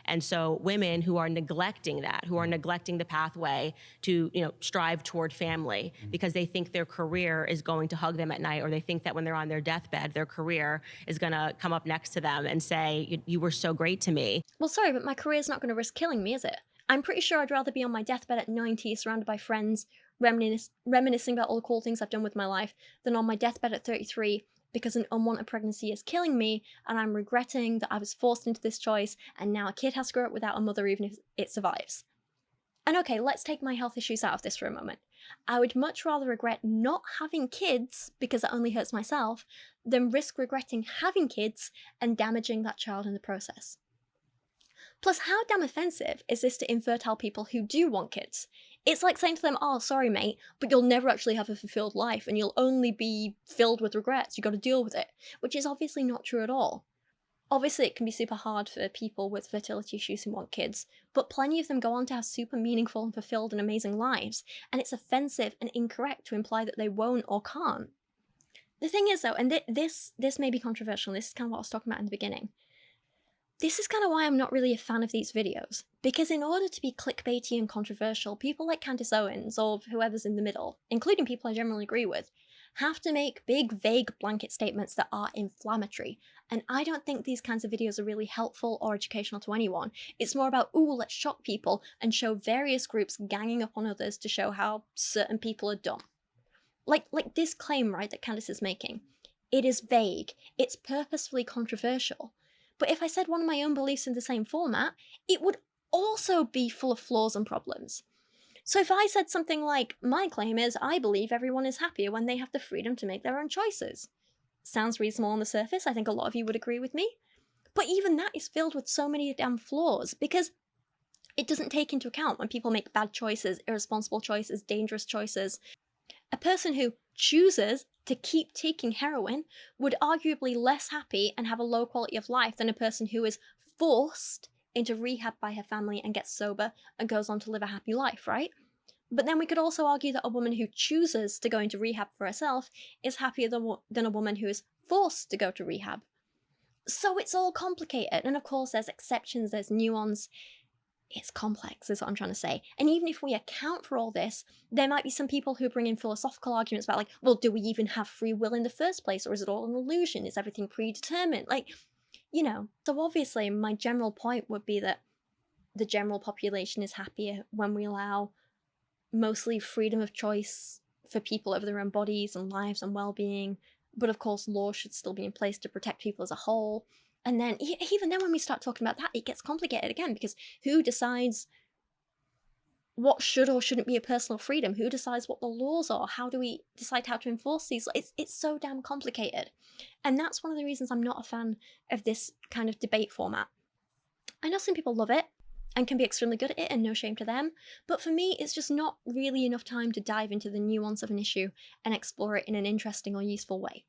And so women who are neglecting that, who are neglecting the pathway to, strive toward family because they think their career is going to hug them at night, or they think that when they're on their deathbed, their career is going to come up next to them and say, you were so great to me. Well, sorry, but my career's not going to risk killing me, is it? I'm pretty sure I'd rather be on my deathbed at 90, surrounded by friends, reminiscing about all the cool things I've done with my life, than on my deathbed at 33, because an unwanted pregnancy is killing me, and I'm regretting that I was forced into this choice, and now a kid has to grow up without a mother even if it survives. And okay, let's take my health issues out of this for a moment. I would much rather regret not having kids, because that only hurts myself, than risk regretting having kids and damaging that child in the process. Plus, how damn offensive is this to infertile people who do want kids? It's like saying to them, oh, sorry, mate, but you'll never actually have a fulfilled life and you'll only be filled with regrets. You've got to deal with it, which is obviously not true at all. Obviously, it can be super hard for people with fertility issues who want kids, but plenty of them go on to have super meaningful and fulfilled and amazing lives, and it's offensive and incorrect to imply that they won't or can't. The thing is, though, and this may be controversial, and this is kind of what I was talking about in the beginning, this is kind of why I'm not really a fan of these videos, because in order to be clickbaity and controversial, people like Candace Owens, or whoever's in the middle, including people I generally agree with, have to make big, vague blanket statements that are inflammatory, and I don't think these kinds of videos are really helpful or educational to anyone. It's more about, ooh, let's shock people and show various groups ganging up on others to show how certain people are dumb. Like this claim, right, that Candace is making. It is vague, it's purposefully controversial. But if I said one of my own beliefs in the same format, it would also be full of flaws and problems. So if I said something like, my claim is I believe everyone is happier when they have the freedom to make their own choices. Sounds reasonable on the surface, I think a lot of you would agree with me. But even that is filled with so many damn flaws, because it doesn't take into account when people make bad choices, irresponsible choices, dangerous choices. A person who chooses to keep taking heroin would arguably less happy and have a low quality of life than a person who is forced into rehab by her family and gets sober and goes on to live a happy life, right? But then we could also argue that a woman who chooses to go into rehab for herself is happier than a woman who is forced to go to rehab. So it's all complicated. And of course, there's exceptions, there's nuance. It's complex, is what I'm trying to say. And even if we account for all this, there might be some people who bring in philosophical arguments about, like, well, do we even have free will in the first place? Or is it all an illusion? Is everything predetermined? Like, you know, so obviously my general point would be that the general population is happier when we allow mostly freedom of choice for people over their own bodies and lives and well-being. But of course, laws should still be in place to protect people as a whole. And then, even then, when we start talking about that, it gets complicated again, because who decides what should or shouldn't be a personal freedom? Who decides what the laws are? How do we decide how to enforce these? It's so damn complicated. And that's one of the reasons I'm not a fan of this kind of debate format. I know some people love it and can be extremely good at it, and no shame to them. But for me, it's just not really enough time to dive into the nuance of an issue and explore it in an interesting or useful way.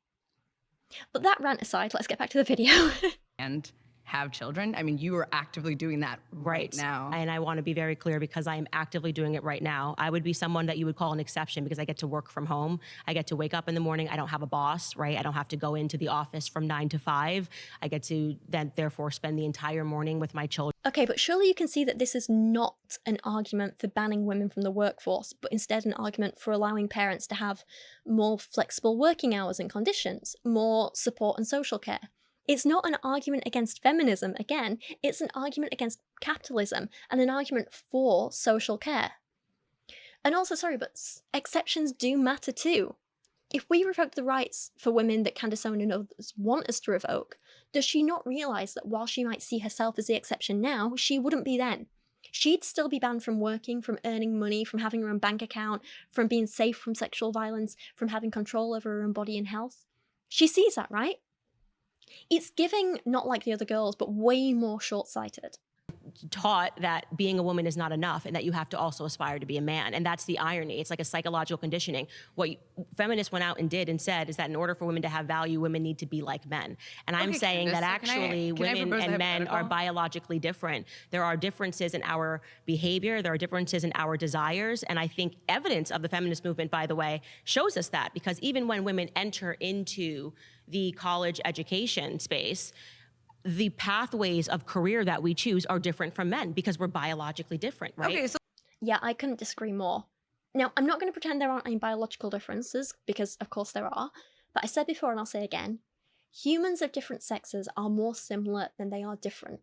But that rant aside, let's get back to the video. And have children. I mean, you are actively doing that right now. And I want to be very clear, because I am actively doing it right now. I would be someone that you would call an exception, because I get to work from home. I get to wake up in the morning. I don't have a boss, right? I don't have to go into the office from 9 to 5. I get to then therefore spend the entire morning with my children. Okay, but surely you can see that this is not an argument for banning women from the workforce, but instead an argument for allowing parents to have more flexible working hours and conditions, more support and social care. It's not an argument against feminism, again, it's an argument against capitalism and an argument for social care. And also, sorry, but exceptions do matter too. If we revoke the rights for women that Candace Owens and others want us to revoke, does she not realise that while she might see herself as the exception now, she wouldn't be then? She'd still be banned from working, from earning money, from having her own bank account, from being safe from sexual violence, from having control over her own body and health. She sees that, right? It's giving, not like the other girls, but way more short-sighted. Taught that being a woman is not enough and that you have to also aspire to be a man. And that's the irony. It's like a psychological conditioning. What feminists went out and did and said is that in order for women to have value, women need to be like men. And I'm saying Candace, that actually women and men are biologically different. There are differences in our behavior. There are differences in our desires. And I think evidence of the feminist movement, by the way, shows us that, because even when women enter into the college education space, the pathways of career that we choose are different from men because we're biologically different, right? Okay, so Yeah, I couldn't disagree more. Now, I'm not going to pretend there aren't any biological differences, because of course there are, but I said before and I'll say again, humans of different sexes are more similar than they are different.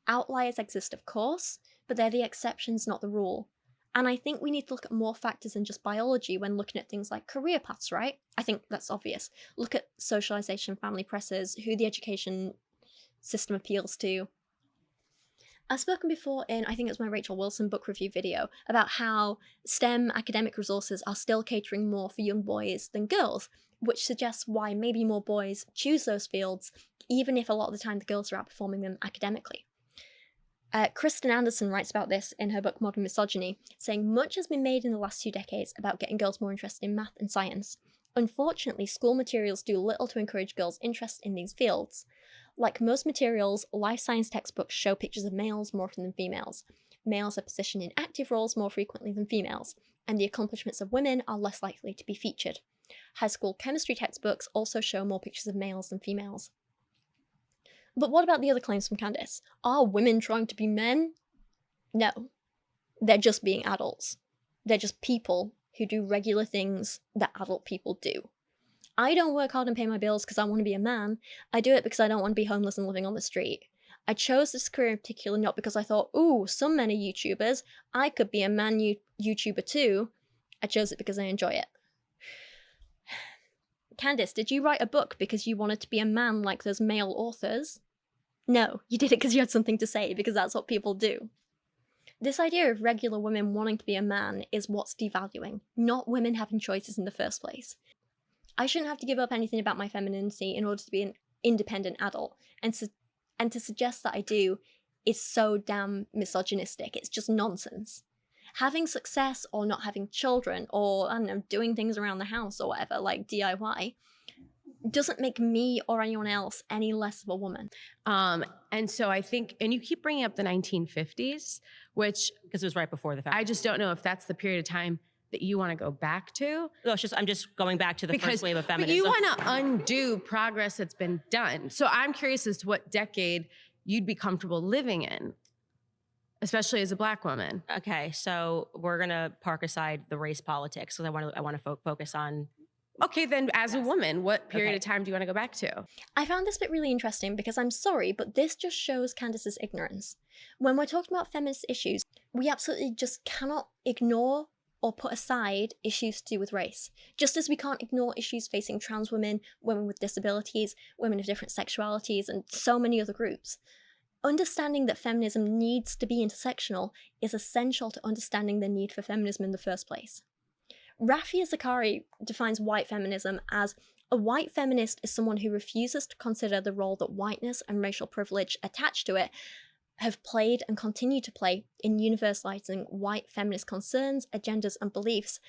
Outliers exist, of course, but they're the exceptions, not the rule. And I think we need to look at more factors than just biology when looking at things like career paths, right? I think that's obvious. Look at socialization, family pressures, who the education system appeals to. I've spoken before in, I think it was my Rachel Wilson book review video, about how STEM academic resources are still catering more for young boys than girls, which suggests why maybe more boys choose those fields, even if a lot of the time the girls are outperforming them academically. Kristen Anderson writes about this in her book Modern Misogyny, saying much has been made in the last 2 decades about getting girls more interested in math and science. Unfortunately, school materials do little to encourage girls' interest in these fields. Like most materials, life science textbooks show pictures of males more often than females. Males are positioned in active roles more frequently than females, and the accomplishments of women are less likely to be featured. High school chemistry textbooks also show more pictures of males than females. But what about the other claims from Candace? Are women trying to be men? No. They're just being adults. They're just people who do regular things that adult people do. I don't work hard and pay my bills because I want to be a man. I do it because I don't want to be homeless and living on the street. I chose this career in particular not because I thought, ooh, some men are YouTubers, I could be a man YouTuber too. I chose it because I enjoy it. Candace, did you write a book because you wanted to be a man like those male authors? No, you did it because you had something to say, because that's what people do. This idea of regular women wanting to be a man is what's devaluing, not women having choices in the first place. I shouldn't have to give up anything about my femininity in order to be an independent adult, and to suggest that I do is so damn misogynistic. It's just nonsense. Having success or not having children, or, I don't know, doing things around the house or whatever, like DIY, doesn't make me or anyone else any less of a woman. And so I think, and you keep bringing up the 1950s, which, Because it was right before the fact. I just don't know if that's the period of time that you want to go back to? No, it's just I'm just going back to the first wave of But feminism. you want to undo progress that's been done. So I'm curious as to what decade you'd be comfortable living in, especially as a Black woman. Okay, so we're gonna park aside the race politics because I want to focus on. Okay, then as a woman, what period of time do you want to go back to? I found this bit really interesting because I'm sorry, but this just shows Candace's ignorance. When we're talking about feminist issues, we absolutely just cannot ignore or put aside issues to do with race. Just as we can't ignore issues facing trans women, women with disabilities, women of different sexualities, and so many other groups. Understanding that feminism needs to be intersectional is essential to understanding the need for feminism in the first place. Rafia Zakari defines white feminism as a white feminist is someone who refuses to consider the role that whiteness and racial privilege attached to it have played and continue to play in universalizing white feminist concerns, agendas, and beliefs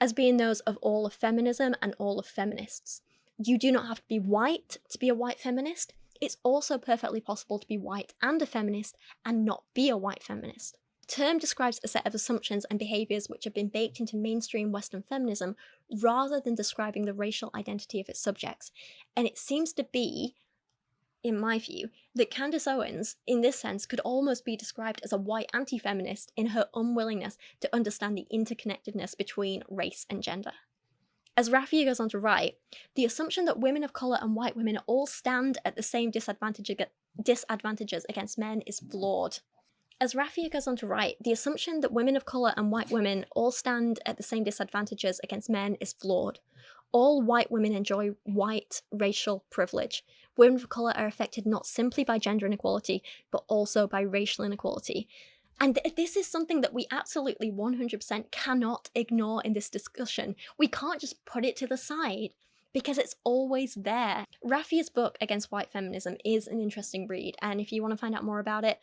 as being those of all of feminism and all of feminists. You do not have to be white to be a white feminist. It's also perfectly possible to be white and a feminist and not be a white feminist. The term describes a set of assumptions and behaviours which have been baked into mainstream Western feminism rather than describing the racial identity of its subjects. And it seems to be, in my view, that Candace Owens, in this sense, could almost be described as a white anti-feminist in her unwillingness to understand the interconnectedness between race and gender. As Rafia goes on to write, the assumption that women of colour and white women all stand at the same disadvantages against men is flawed. As Rafia goes on to write, the assumption that women of colour and white women all stand at the same disadvantages against men is flawed. All white women enjoy white racial privilege. Women of colour are affected not simply by gender inequality, but also by racial inequality. And this is something that we absolutely 100% cannot ignore in this discussion. We can't just put it to the side because it's always there. Rafia's book Against White Feminism is an interesting read, and if you want to find out more about it,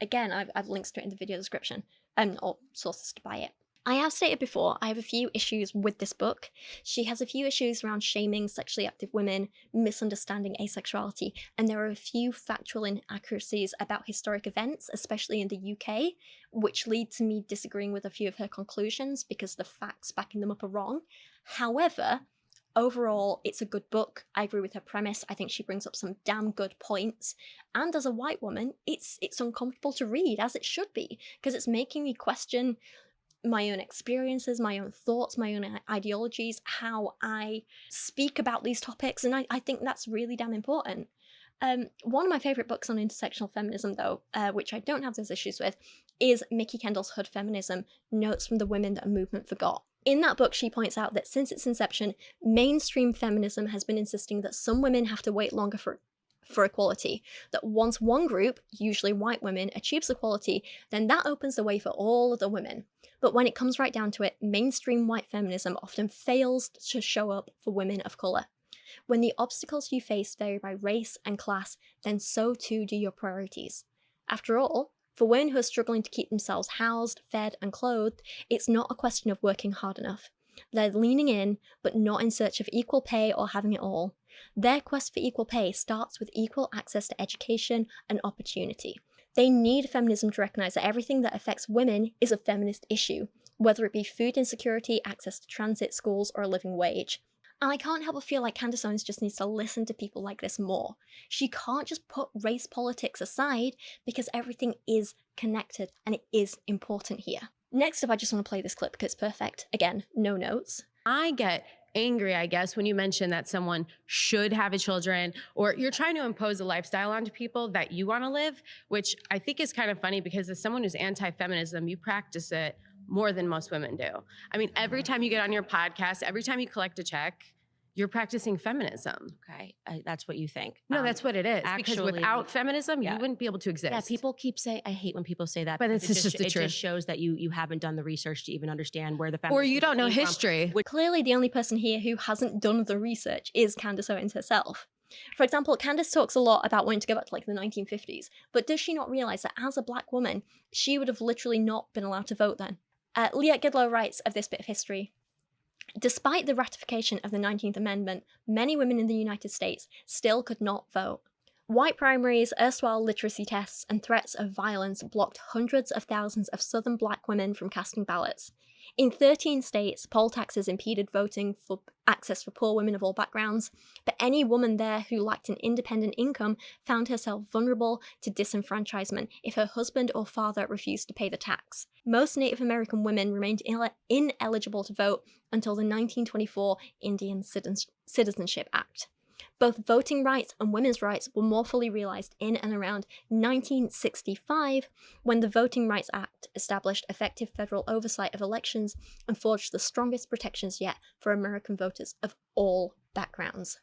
again, I've links to it in the video description, or sources to buy it. I have stated before, I have a few issues with this book. She has a few issues around shaming sexually active women, misunderstanding asexuality, and there are a few factual inaccuracies about historic events, especially in the UK, which lead to me disagreeing with a few of her conclusions because the facts backing them up are wrong. However, overall, it's a good book. I agree with her premise. I think she brings up some damn good points. And as a white woman, it's uncomfortable to read, as it should be, because it's making me question my own experiences, my own thoughts, my own ideologies, how I speak about these topics, and I think that's really damn important. One of my favourite books on intersectional feminism, though, which I don't have those issues with, is Mickey Kendall's Hood Feminism, Notes from the Women That a Movement Forgot. In that book, she points out that since its inception, mainstream feminism has been insisting that some women have to wait longer for equality, that once one group, usually white women, achieves equality, then that opens the way for all other women. But when it comes right down to it, mainstream white feminism often fails to show up for women of colour. When the obstacles you face vary by race and class, then so too do your priorities. After all, for women who are struggling to keep themselves housed, fed, and clothed, it's not a question of working hard enough. They're leaning in, but not in search of equal pay or having it all. Their quest for equal pay starts with equal access to education and opportunity. They need feminism to recognise that everything that affects women is a feminist issue, whether it be food insecurity, access to transit, schools, or a living wage. And I can't help but feel like Candace Owens just needs to listen to people like this more. She can't just put race politics aside because everything is connected and it is important here. Next up, I just want to play this clip because it's perfect. Again, no notes. I get angry, I guess, when you mention that someone should have a children, or you're trying to impose a lifestyle onto people that you want to live, which I think is kind of funny because as someone who's anti-feminism, you practice it more than most women do. I mean, every time you get on your podcast, every time you collect a check, you're practicing feminism. Okay, that's what you think. No, that's what it is. Because actually, without feminism, yeah. you wouldn't be able to exist. Yeah, people keep saying, I hate when people say that. But it's just the it truth. just shows that you haven't done the research to even understand where the feminism Or you don't know came from. history. Clearly, the only person here who hasn't done the research is Candace Owens herself. For example, Candace talks a lot about wanting to go back to like the 1950s, but does she not realise that as a black woman, she would have literally not been allowed to vote then? Liette Gidlow writes of this bit of history. Despite the ratification of the 19th Amendment, many women in the United States still could not vote. White primaries, erstwhile literacy tests, and threats of violence blocked hundreds of thousands of Southern black women from casting ballots. In 13 states, poll taxes impeded voting for access for poor women of all backgrounds, but any woman there who lacked an independent income found herself vulnerable to disenfranchisement if her husband or father refused to pay the tax. Most Native American women remained ineligible to vote until the 1924 Indian Citizenship Act. Both voting rights and women's rights were more fully realized in and around 1965, when the Voting Rights Act established effective federal oversight of elections and forged the strongest protections yet for American voters of all backgrounds.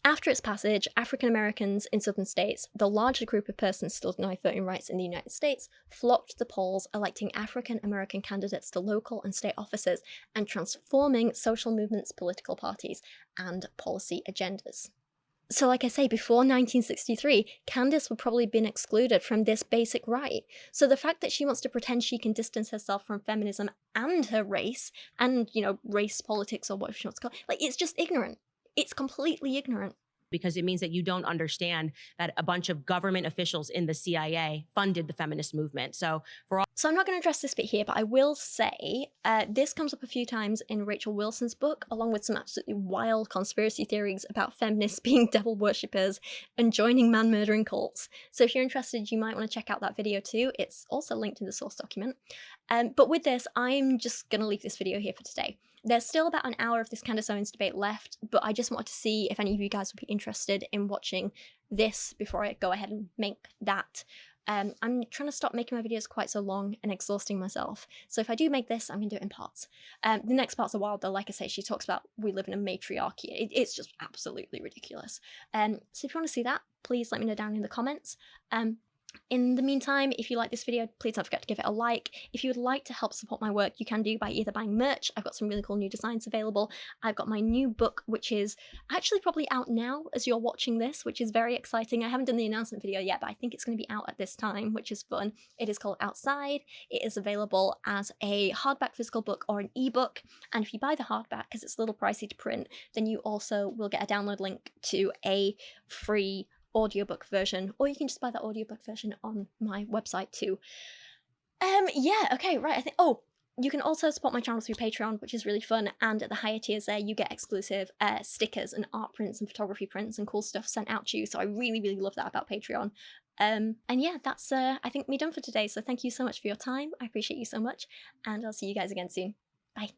After its passage, African Americans in southern states, the larger group of persons still denied voting rights in the United States, flocked to the polls, electing African American candidates to local and state offices and transforming social movements, political parties, and policy agendas. So like I say, before 1963, Candace would probably have been excluded from this basic right. So the fact that she wants to pretend she can distance herself from feminism and her race, and, race politics or whatever she wants to call it, it's just ignorant. It's completely ignorant. Because it means that you don't understand that a bunch of government officials in the CIA funded the feminist movement. So I'm not going to address this bit here, but I will say this comes up a few times in Rachel Wilson's book, along with some absolutely wild conspiracy theories about feminists being devil worshippers and joining man-murdering cults. So if you're interested, you might want to check out that video too. It's also linked in the source document. But with this, I'm just going to leave this video here for today. There's still about an hour of this Candace Owens debate left, but I just wanted to see if any of you guys would be interested in watching this before I go ahead and make that. I'm trying to stop making my videos quite so long and exhausting myself. So if I do make this, I'm going to do it in parts. The next parts are wild though. Like I say, she talks about we live in a matriarchy. It's just absolutely ridiculous. So if you want to see that, please let me know down in the comments. In the meantime, if you like this video, please don't forget to give it a like. If you would like to help support my work, you can do by either buying merch. I've got some really cool new designs available. I've got my new book, which is actually probably out now as you're watching this, which is very exciting. I haven't done the announcement video yet, but I think it's going to be out at this time, which is fun. It is called Outside. It is available as a hardback physical book or an ebook. And if you buy the hardback, because it's a little pricey to print, then you also will get a download link to a free audiobook version, or you can just buy the audiobook version on my website too. Yeah, okay, right, you can also support my channel through Patreon, which is really fun, and at the higher tiers there, you get exclusive stickers and art prints and photography prints and cool stuff sent out to you, so I really, really love that about Patreon. And yeah, that's, I think, me done for today, so thank you so much for your time. I appreciate you so much, and I'll see you guys again soon. Bye.